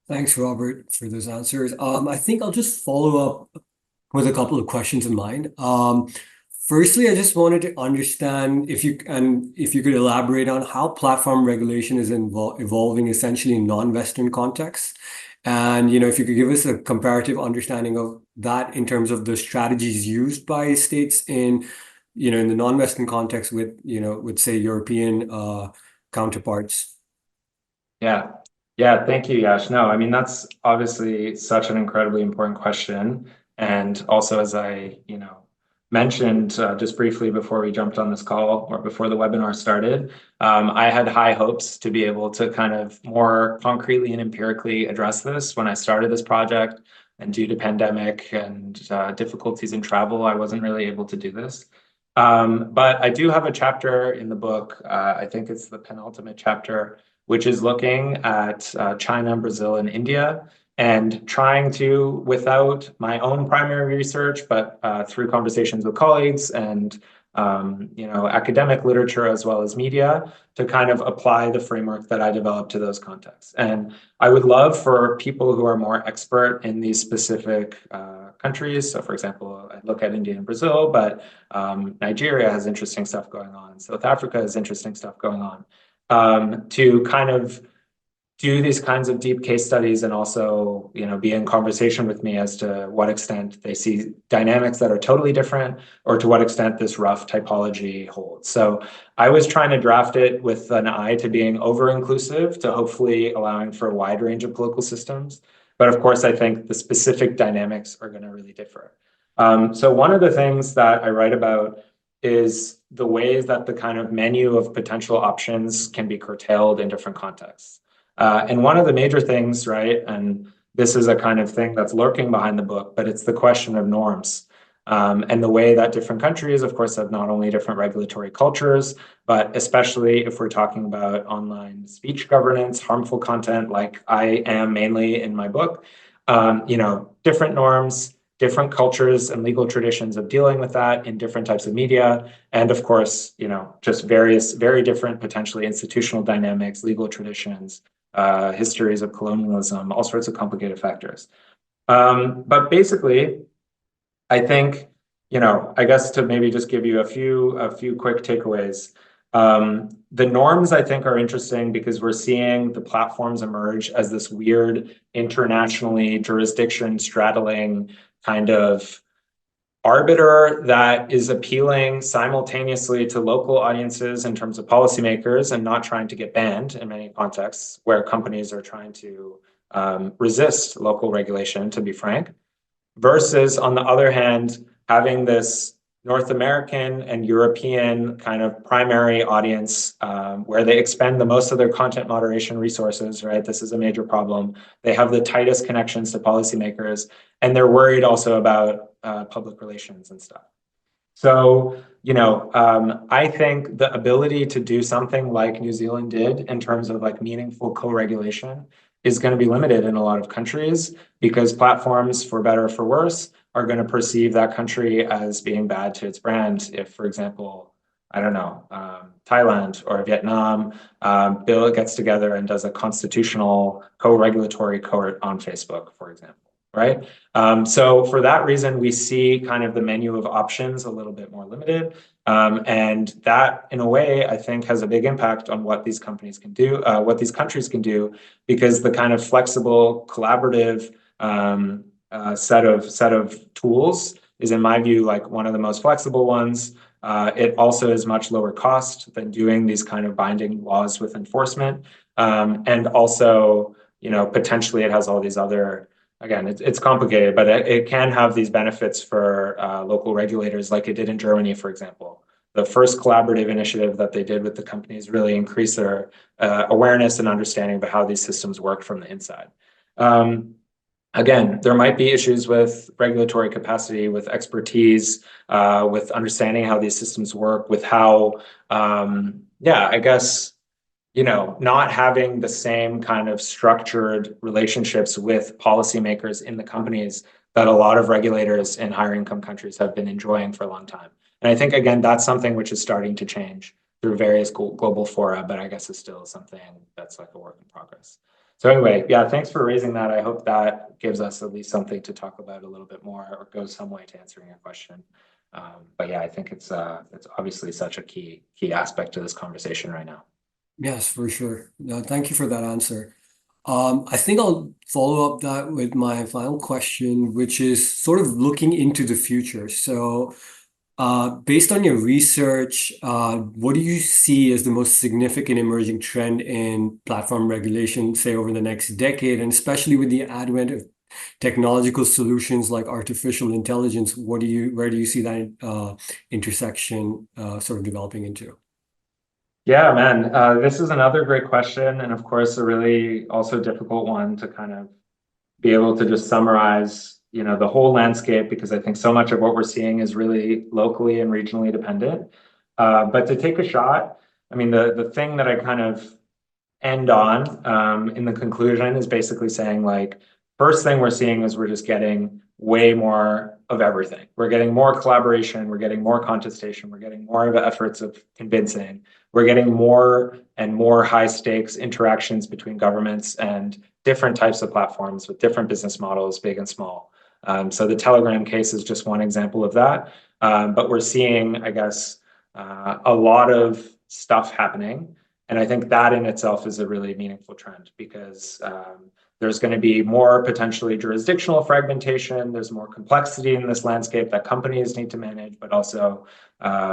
Thanks, Robert, for those answers. I think I'll just follow up with a couple of questions in mind. Firstly, I just wanted to understand if you could elaborate on how platform regulation is evolving essentially in non-Western contexts. And if you could give us a comparative understanding of that in terms of the strategies used by states in the non-Western context with say European counterparts. Yeah, thank you, Yash. No, I mean, that's obviously such an incredibly important question. And also, as I, mentioned just briefly before we jumped on this call or before the webinar started, I had high hopes to be able to kind of more concretely and empirically address this when I started this project. And due to pandemic and difficulties in travel, I wasn't really able to do this. But I do have a chapter in the book, I think it's the penultimate chapter, which is looking at China, Brazil, and India, and trying to, without my own primary research, but through conversations with colleagues and academic literature as well as media, to kind of apply the framework that I developed to those contexts. And I would love for people who are more expert in these specific countries. So for example, I look at India and Brazil, but Nigeria has interesting stuff going on. South Africa has interesting stuff going on. To kind of do these kinds of deep case studies and also, be in conversation with me as to what extent they see dynamics that are totally different or to what extent this rough typology holds. So I was trying to draft it with an eye to being over-inclusive, to hopefully allowing for a wide range of political systems. But of course, I think the specific dynamics are going to really differ. So one of the things that I write about is the ways that the kind of menu of potential options can be curtailed in different contexts. And one of the major things, right, and this is a kind of thing that's lurking behind the book, but it's the question of norms. And the way that different countries, of course, have not only different regulatory cultures, but especially if we're talking about online speech governance, harmful content, like I am mainly in my book, different norms, different cultures and legal traditions of dealing with that in different types of media. And of course, just various, very different potentially institutional dynamics, legal traditions, histories of colonialism, all sorts of complicated factors. But basically, I think, I guess to maybe just give you a few quick takeaways. The norms, I think, are interesting because we're seeing the platforms emerge as this weird internationally jurisdiction straddling kind of arbiter that is appealing simultaneously to local audiences in terms of policymakers and not trying to get banned in many contexts where companies are trying to resist local regulation, to be frank, versus on the other hand, having this North American and European kind of primary audience where they expend the most of their content moderation resources, right? This is a major problem. They have the tightest connections to policymakers, and they're worried also about public relations and stuff. So, I think the ability to do something like New Zealand did in terms of like meaningful co-regulation is going to be limited in a lot of countries because platforms, for better or for worse, are going to perceive that country as being bad to its brand. If, for example, I don't know, Thailand or Vietnam, Bill gets together and does a constitutional co-regulatory court on Facebook, for example, right? So for that reason, we see kind of the menu of options a little bit more limited. And that, in a way, I think has a big impact on what these companies can do, what these countries can do, because the kind of flexible, collaborative set of tools is, in my view, like one of the most flexible ones. It also is much lower cost than doing these kind of binding laws with enforcement. And also, potentially it has all these other, again, it's complicated, but it can have these benefits for local regulators, like it did in Germany, for example. The first collaborative initiative that they did with the companies really increased their awareness and understanding about how these systems work from the inside. Again, there might be issues with regulatory capacity, with expertise, with understanding how these systems work, with how, I guess, not having the same kind of structured relationships with policymakers in the companies that a lot of regulators in higher income countries have been enjoying for a long time. And I think, again, that's something which is starting to change through various global fora, but I guess it's still something that's like a work in progress. So anyway, yeah, thanks for raising that. I hope that gives us at least something to talk about a little bit more, or goes some way to answering your question. But yeah, I think it's obviously such a key aspect to this conversation right now. Yes, for sure. No, thank you for that answer. I think I'll follow up that with my final question, which is sort of looking into the future. So, based on your research, what do you see as the most significant emerging trend in platform regulation, say over the next decade, and especially with the advent of technological solutions like artificial intelligence, where do you see that intersection sort of developing into? Yeah, man, this is another great question, and of course, a really also difficult one to kind of be able to just summarize, the whole landscape, because I think so much of what we're seeing is really locally and regionally dependent. But to take a shot, I mean, the thing that I kind of end on in the conclusion is basically saying, like, first thing we're seeing is we're just getting way more of everything. We're getting more collaboration, we're getting more contestation, we're getting more of efforts of convincing, we're getting more and more high stakes interactions between governments and different types of platforms with different business models, big and small. So the Telegram case is just one example of that. But we're seeing, I guess, a lot of stuff happening. And I think that in itself is a really meaningful trend, because there's going to be more potentially jurisdictional fragmentation. There's more complexity in this landscape that companies need to manage, but also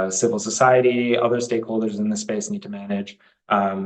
civil society, other stakeholders in the space need to manage.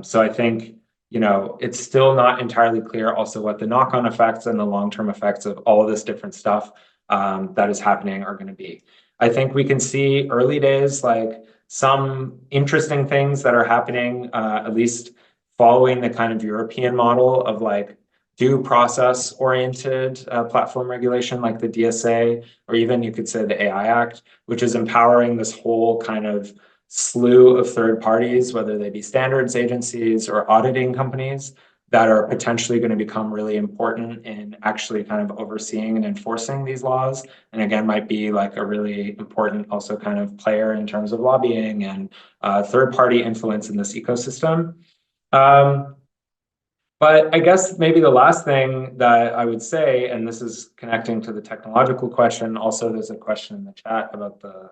So I think, it's still not entirely clear also what the knock-on effects and the long-term effects of all of this different stuff that is happening are going to be. I think we can see early days, like some interesting things that are happening, at least following the kind of European model of like due process oriented platform regulation, like the DSA, or even you could say the AI Act, which is empowering this whole kind of slew of third parties, whether they be standards agencies or auditing companies, that are potentially going to become really important in actually kind of overseeing and enforcing these laws. And again, might be like a really important also kind of player in terms of lobbying and third-party influence in this ecosystem. But I guess maybe the last thing that I would say, and this is connecting to the technological question, also there's a question in the chat about the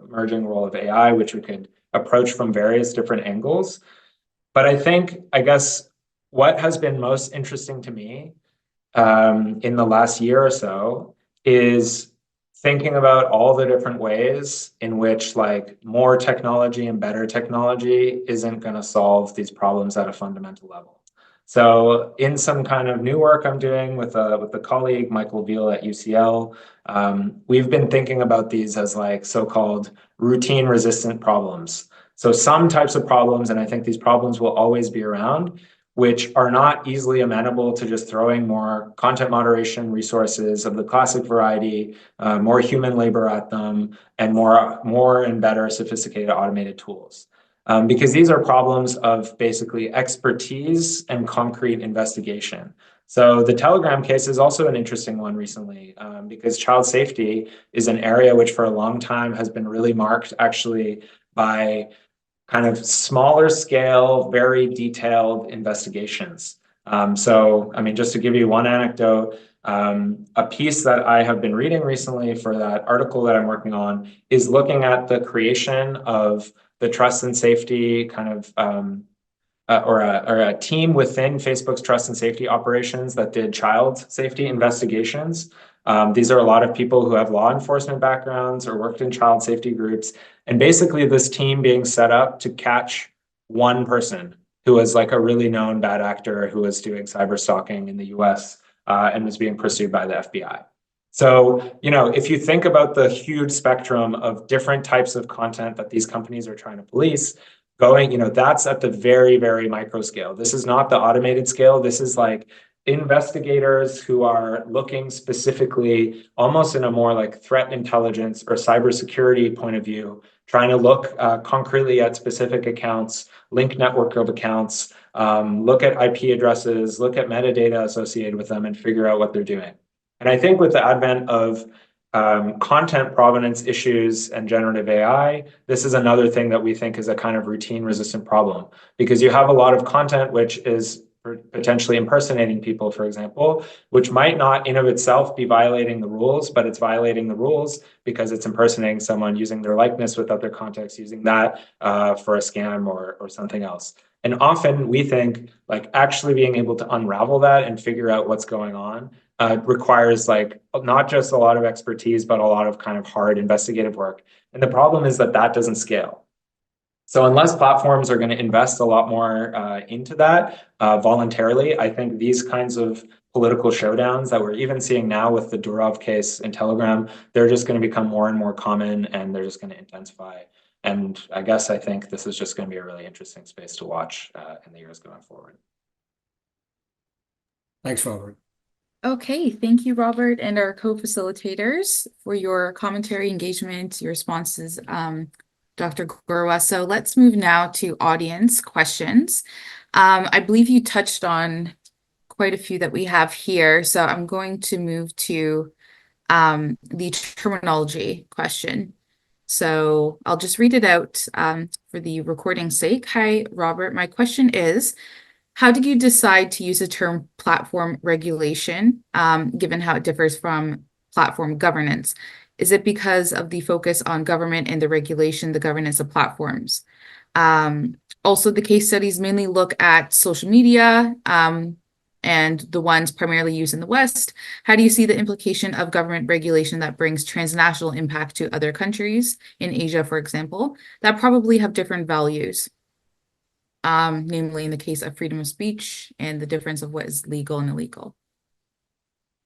emerging role of AI, which we could approach from various different angles. But I guess what has been most interesting to me in the last year or so is thinking about all the different ways in which like more technology and better technology isn't going to solve these problems at a fundamental level. So in some kind of new work I'm doing with a colleague, Michael Veal at UCL, we've been thinking about these as like so-called routine resistant problems. So some types of problems, and I think these problems will always be around, which are not easily amenable to just throwing more content moderation resources of the classic variety, more human labor at them, and more and better sophisticated automated tools. Because these are problems of basically expertise and concrete investigation. So the Telegram case is also an interesting one recently, because child safety is an area which for a long time has been really marked actually by kind of smaller scale, very detailed investigations. So, I mean, just to give you one anecdote, a piece that I have been reading recently for that article that I'm working on is looking at the creation of the trust and safety kind of, or a team within Facebook's trust and safety operations that did child safety investigations. These are a lot of people who have law enforcement backgrounds or worked in child safety groups. And basically this team being set up to catch one person who was like a really known bad actor who was doing cyber stalking in the US and was being pursued by the FBI. So, if you think about the huge spectrum of different types of content that these companies are trying to police, that's at the very, very micro scale. This is not the automated scale. This is like investigators who are looking specifically almost in a more like threat intelligence or cybersecurity point of view, trying to look concretely at specific accounts, link network of accounts, look at IP addresses, look at metadata associated with them and figure out what they're doing. And I think with the advent of content provenance issues and generative AI, this is another thing that we think is a kind of routine resistant problem, because you have a lot of content which is potentially impersonating people, for example, which might not in of itself be violating the rules, but it's violating the rules because it's impersonating someone, using their likeness with other contexts, using that for a scam or something else. And often we think like actually being able to unravel that and figure out what's going on requires like not just a lot of expertise, but a lot of kind of hard investigative work. And the problem is that doesn't scale. So unless platforms are going to invest a lot more into that voluntarily, I think these kinds of political showdowns that we're even seeing now with the Durov case in Telegram, they're just going to become more and more common, and they're just going to intensify. And I think this is just going to be a really interesting space to watch in the years going forward. Thanks, Robert. Okay, thank you, Robert, and our co-facilitators for your commentary, engagement, your responses, Dr. Gorwa. So let's move now to audience questions. I believe you touched on quite a few that we have here, so I'm going to move to the terminology question. So I'll just read it out for the recording's sake. Hi, Robert. My question is, how did you decide to use the term platform regulation, given how it differs from platform governance? Is it because of the focus on government and the regulation, the governance of platforms? Also, the case studies mainly look at social media and the ones primarily used in the West. How do you see the implication of government regulation that brings transnational impact to other countries in Asia, for example, that probably have different values? Namely in the case of freedom of speech and the difference of what is legal and illegal.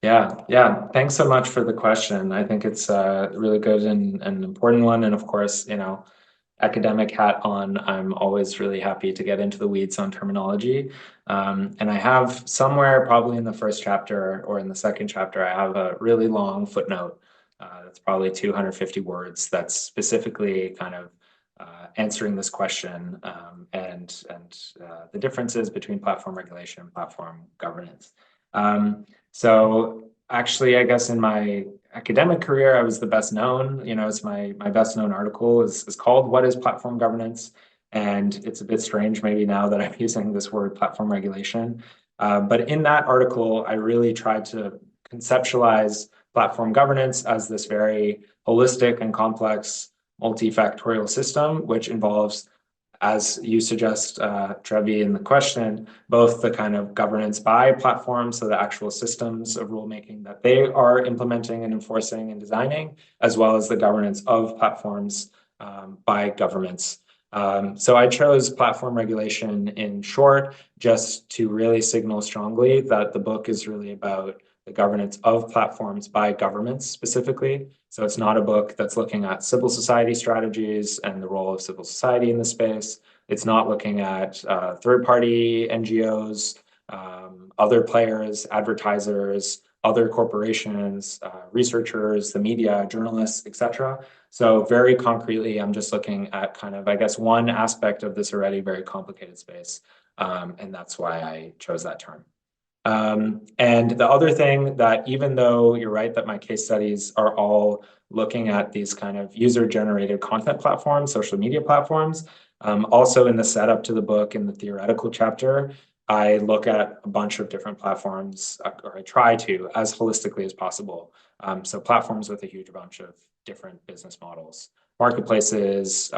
Yeah. Thanks so much for the question. I think it's a really good and an important one. And of course, academic hat on, I'm always really happy to get into the weeds on terminology. And I have somewhere probably in the first chapter or in the second chapter, I have a really long footnote that's probably 250 words that's specifically kind of answering this question and the differences between platform regulation and platform governance. So actually, I guess in my academic career, I was the best known. It's my best known article is called "What is Platform Governance?" And it's a bit strange maybe now that I'm using this word platform regulation. But in that article, I really tried to conceptualize platform governance as this very holistic and complex multifactorial system, which involves, as you suggest, Trevi, in the question, both the kind of governance by platforms, so the actual systems of rulemaking that they are implementing and enforcing and designing, as well as the governance of platforms by governments. So I chose platform regulation in short, just to really signal strongly that the book is really about the governance of platforms by governments specifically. So it's not a book that's looking at civil society strategies and the role of civil society in the space. It's not looking at third-party NGOs, other players, advertisers, other corporations, researchers, the media, journalists, etc. So very concretely, I'm just looking at kind of, I guess, one aspect of this already very complicated space. And that's why I chose that term. And the other thing that, even though you're right that my case studies are all looking at these kind of user-generated content platforms, social media platforms, also in the setup to the book, in the theoretical chapter, I look at a bunch of different platforms, or I try to, as holistically as possible. So platforms with a huge bunch of different business models, marketplaces,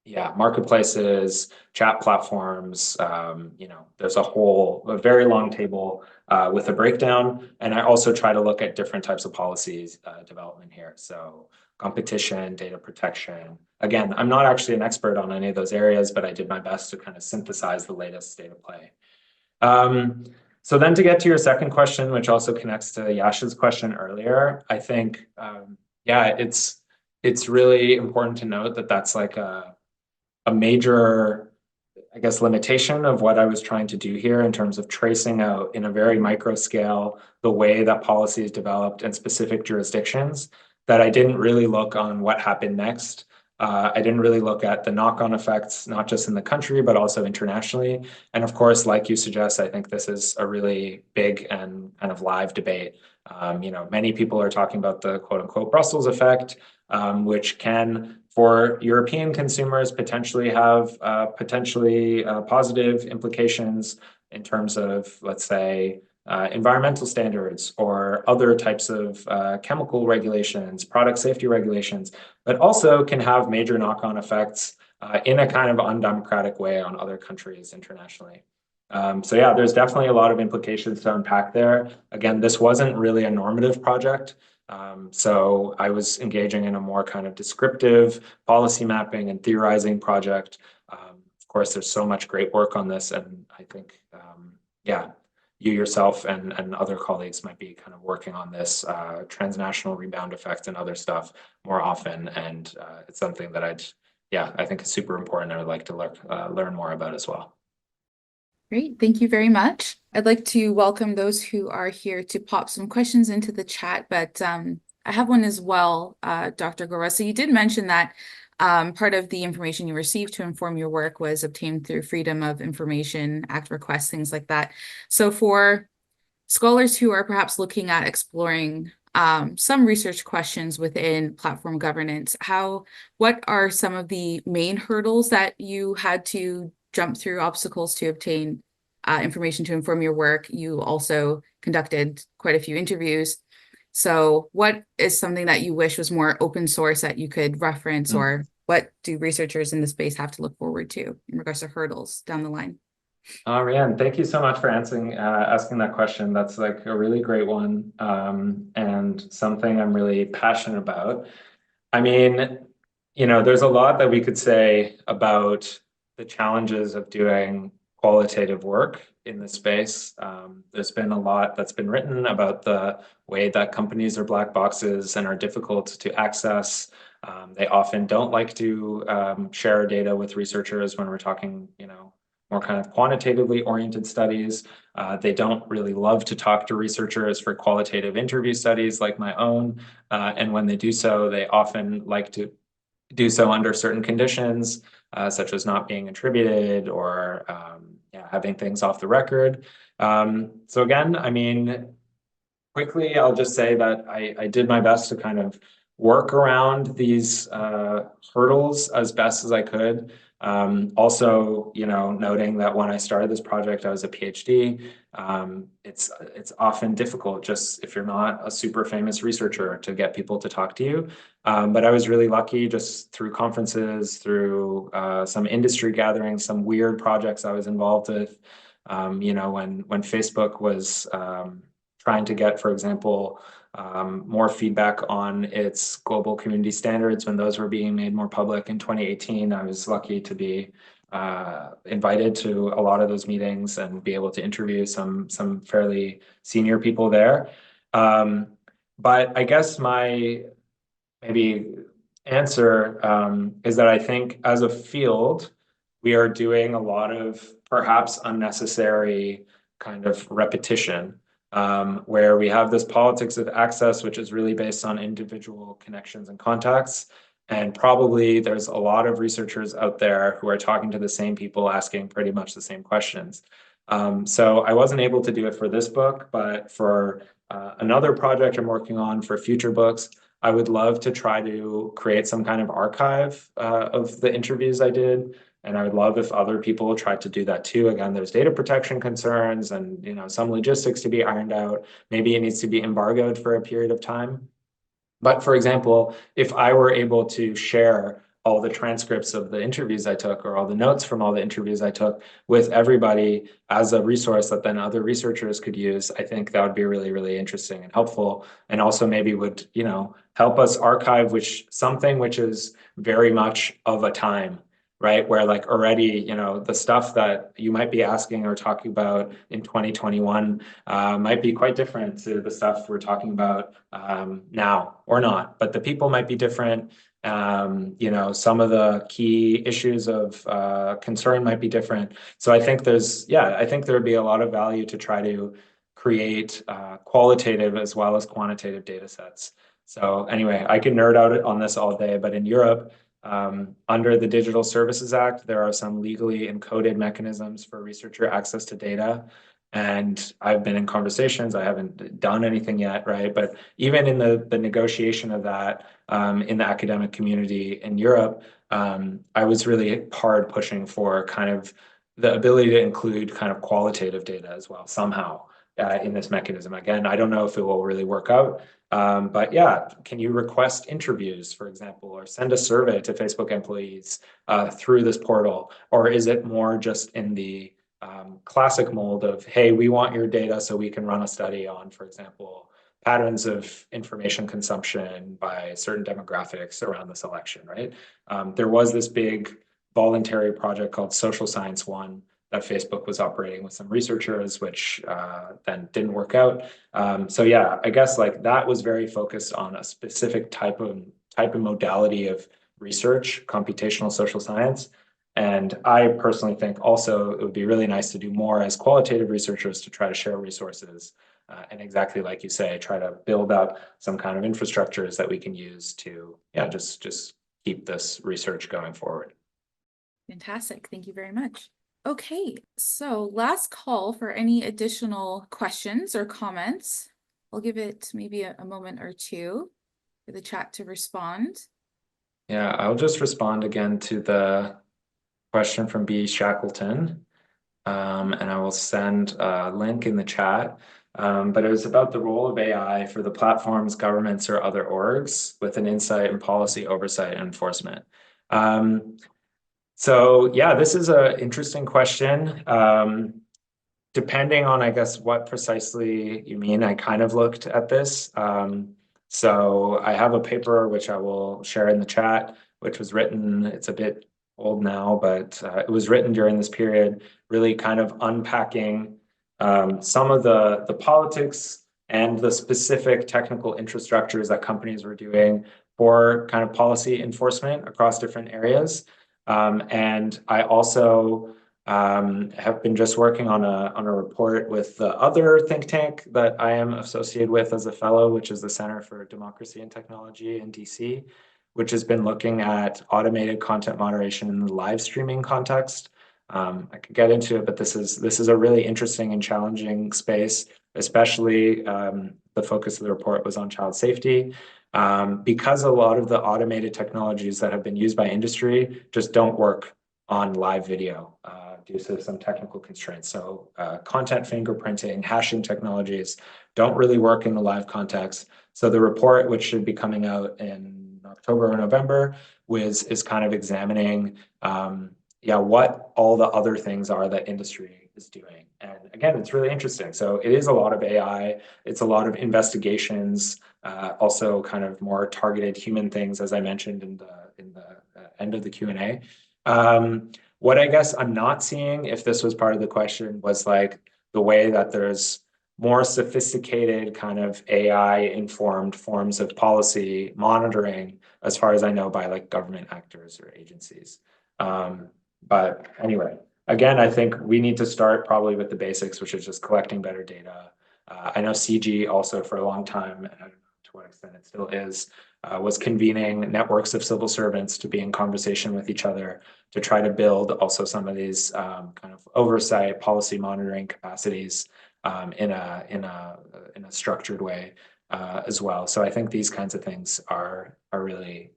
yeah, marketplaces, chat platforms, there's a very long table with a breakdown. And I also try to look at different types of policies development here. So competition, data protection. Again, I'm not actually an expert on any of those areas, but I did my best to kind of synthesize the latest state of play. So then to get to your second question, which also connects to Yash's question earlier, I think, it's really important to note that that's like a major, I guess, limitation of what I was trying to do here in terms of tracing out in a very micro scale the way that policy is developed in specific jurisdictions, that I didn't really look on what happened next. I didn't really look at the knock-on effects, not just in the country, but also internationally. And of course, like you suggest, I think this is a really big and kind of live debate. Many people are talking about the quote unquote Brussels effect, which can, for European consumers, potentially have positive implications in terms of, let's say, environmental standards or other types of chemical regulations, product safety regulations, but also can have major knock-on effects in a kind of undemocratic way on other countries internationally. So yeah, there's definitely a lot of implications to unpack there. Again, this wasn't really a normative project. So I was engaging in a more kind of descriptive policy mapping and theorizing project. Of course, there's so much great work on this, and I think, you yourself and other colleagues might be kind of working on this transnational rebound effect and other stuff more often. And it's something that I think is super important and I'd like to learn more about as well. Great, thank you very much. I'd like to welcome those who are here to pop some questions into the chat, but I have one as well, Dr. Gorwa. So you did mention that part of the information you received to inform your work was obtained through Freedom of Information Act requests, things like that. So for scholars who are perhaps looking at exploring some research questions within platform governance, what are some of the main hurdles that you had to jump through, obstacles to obtain information to inform your work? You also conducted quite a few interviews. So what is something that you wish was more open source that you could reference, or what do researchers in the space have to look forward to in regards to hurdles down the line? Ryan, thank you so much for asking that question. That's like a really great one, and something I'm really passionate about. I mean, there's a lot that we could say about the challenges of doing qualitative work in this space. There's been a lot that's been written about the way that companies are black boxes and are difficult to access. They often don't like to share data with researchers when we're talking, more kind of quantitatively oriented studies. They don't really love to talk to researchers for qualitative interview studies like my own. And when they do so, they often like to do so under certain conditions, such as not being attributed or having things off the record. So again, I mean, quickly, I'll just say that I did my best to kind of work around these hurdles as best as I could. Also, noting that when I started this project, I was a PhD. It's often difficult, just if you're not a super famous researcher, to get people to talk to you. But I was really lucky, just through conferences, through some industry gatherings, some weird projects I was involved with. When Facebook was trying to get, for example, more feedback on its global community standards when those were being made more public in 2018. I was lucky to be invited to a lot of those meetings and be able to interview some fairly senior people there. But I guess my maybe answer is that I think as a field, we are doing a lot of perhaps unnecessary kind of repetition, where we have this politics of access, which is really based on individual connections and contacts. And probably there's a lot of researchers out there who are talking to the same people, asking pretty much the same questions. So I wasn't able to do it for this book, but for another project I'm working on for future books, I would love to try to create some kind of archive of the interviews I did. And I would love if other people tried to do that too. Again, there's data protection concerns and some logistics to be ironed out. Maybe it needs to be embargoed for a period of time. But for example, if I were able to share all the transcripts of the interviews I took or all the notes from all the interviews I took with everybody as a resource that then other researchers could use, I think that would be really, really interesting and helpful. And also maybe would, help us archive something which is very much of a time, right? Where like already, the stuff that you might be asking or talking about in 2021 might be quite different to the stuff we're talking about now or not, but the people might be different. Some of the key issues of concern might be different. So I think I think there would be a lot of value to try to create qualitative as well as quantitative data sets. So anyway, I could nerd out on this all day, but in Europe, under the Digital Services Act, there are some legally encoded mechanisms for researcher access to data. And I've been in conversations, I haven't done anything yet, right? But even in the negotiation of that in the academic community in Europe, I was really hard pushing for kind of the ability to include kind of qualitative data as well somehow in this mechanism. Again, I don't know if it will really work out, but yeah, can you request interviews, for example, or send a survey to Facebook employees through this portal? Or is it more just in the classic mold of, hey, we want your data so we can run a study on, for example, patterns of information consumption by certain demographics around this election, right? There was this big voluntary project called Social Science One that Facebook was operating with some researchers, which then didn't work out. So yeah, I guess like that was very focused on a specific type of modality of research, computational social science. And I personally think also it would be really nice to do more as qualitative researchers to try to share resources. And exactly like you say, try to build up some kind of infrastructures that we can use to, just keep this research going forward. Fantastic. Thank you very much. Okay, so last call for any additional questions or comments. I'll give it maybe a moment or two for the chat to respond. Yeah, I'll just respond again to the question from B. Shackleton, and I will send a link in the chat. But it was about the role of AI for the platforms, governments, or other orgs with an insight in policy oversight and enforcement. So yeah, this is an interesting question. Depending on, I guess, what precisely you mean, I kind of looked at this. So I have a paper which I will share in the chat, which was written, it's a bit old now, but it was written during this period, really kind of unpacking some of the politics and the specific technical infrastructures that companies were doing for kind of policy enforcement across different areas. And I also have been just working on a report with the other think tank that I am associated with as a fellow, which is the Center for Democracy and Technology in DC, which has been looking at automated content moderation in the live streaming context. I could get into it, but this is a really interesting and challenging space, especially the focus of the report was on child safety. Because a lot of the automated technologies that have been used by industry just don't work on live video due to some technical constraints. So content fingerprinting, hashing technologies don't really work in the live context. So the report, which should be coming out in October or November, is kind of examining what all the other things are that industry is doing. And again, it's really interesting. So it is a lot of AI, it's a lot of investigations, also kind of more targeted human things, as I mentioned in the end of the Q&A. What I guess I'm not seeing, if this was part of the question, was like the way that there's more sophisticated kind of AI-informed forms of policy monitoring, as far as I know, by like government actors or agencies. But anyway, again, I think we need to start probably with the basics, which is just collecting better data. I know CIGI also for a long time, and I don't know to what extent it still is, was convening networks of civil servants to be in conversation with each other to try to build also some of these kind of oversight policy monitoring capacities in a structured way as well. So I think these kinds of things are really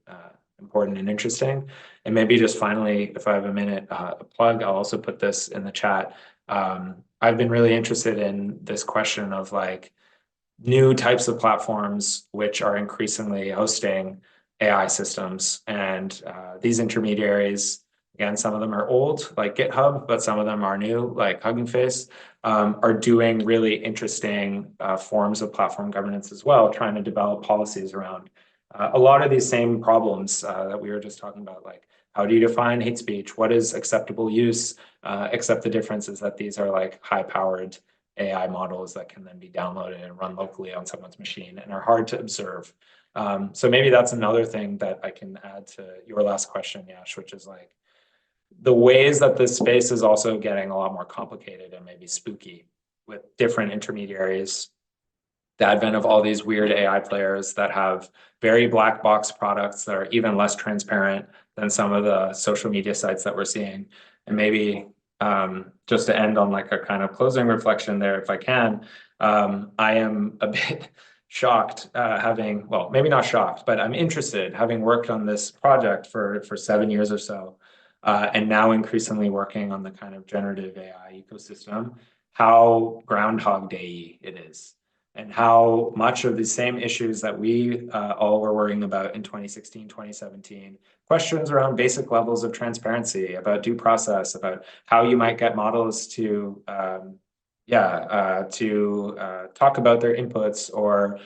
important and interesting. And maybe just finally, if I have a minute, a plug, I'll also put this in the chat. I've been really interested in this question of like new types of platforms which are increasingly hosting AI systems. And these intermediaries, again, some of them are old, like GitHub, but some of them are new, like Hugging Face, are doing really interesting forms of platform governance as well, trying to develop policies around a lot of these same problems that we were just talking about, like how do you define hate speech? What is acceptable use? Except the difference is that these are like high-powered AI models that can then be downloaded and run locally on someone's machine and are hard to observe. So maybe that's another thing that I can add to your last question, Yash, which is like the ways that this space is also getting a lot more complicated and maybe spooky with different intermediaries, the advent of all these weird AI players that have very black box products that are even less transparent than some of the social media sites that we're seeing. And maybe just to end on like a kind of closing reflection there, if I can, I am a bit shocked well, maybe not shocked, but I'm interested, having worked on this project for 7 years or so, and now increasingly working on the kind of generative AI ecosystem, how Groundhog Day it is. And how much of the same issues that we all were worrying about in 2016, 2017, questions around basic levels of transparency, about due process, about how you might get models to talk about their inputs or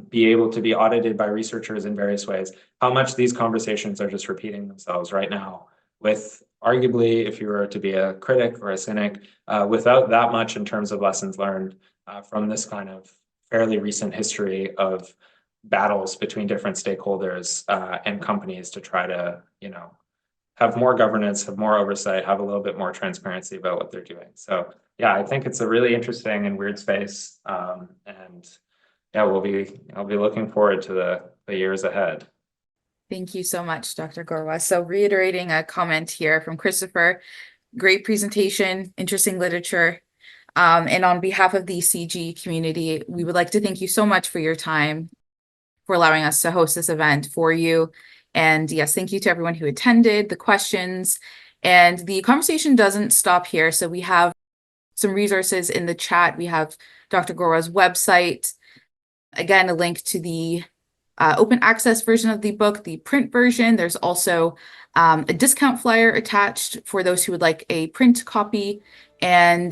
be able to be audited by researchers in various ways, how much these conversations are just repeating themselves right now with arguably, if you were to be a critic or a cynic, without that much in terms of lessons learned from this kind of fairly recent history of battles between different stakeholders and companies to try to, have more governance, have more oversight, have a little bit more transparency about what they're doing. So yeah, I think it's a really interesting and weird space. And yeah, I'll be looking forward to the years ahead. Thank you so much, Dr. Gorwa. So reiterating a comment here from Christopher, great presentation, interesting literature. And on behalf of the CIGI community, we would like to thank you so much for your time, for allowing us to host this event for you. And yes, thank you to everyone who attended, the questions, and the conversation doesn't stop here. So we have some resources in the chat. We have Dr. Gorwa's website, again, a link to the open access version of the book, the print version. There's also a discount flyer attached for those who would like a print copy, and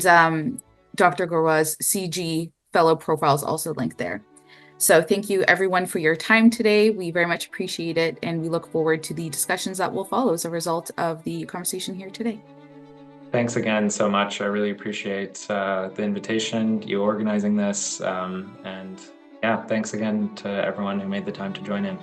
Dr. Gorwa's CIGI fellow profile is also linked there. So thank you everyone for your time today. We very much appreciate it, and we look forward to the discussions that will follow as a result of the conversation here today. Thanks again so much. I really appreciate the invitation, you organizing this, and yeah, thanks again to everyone who made the time to join in.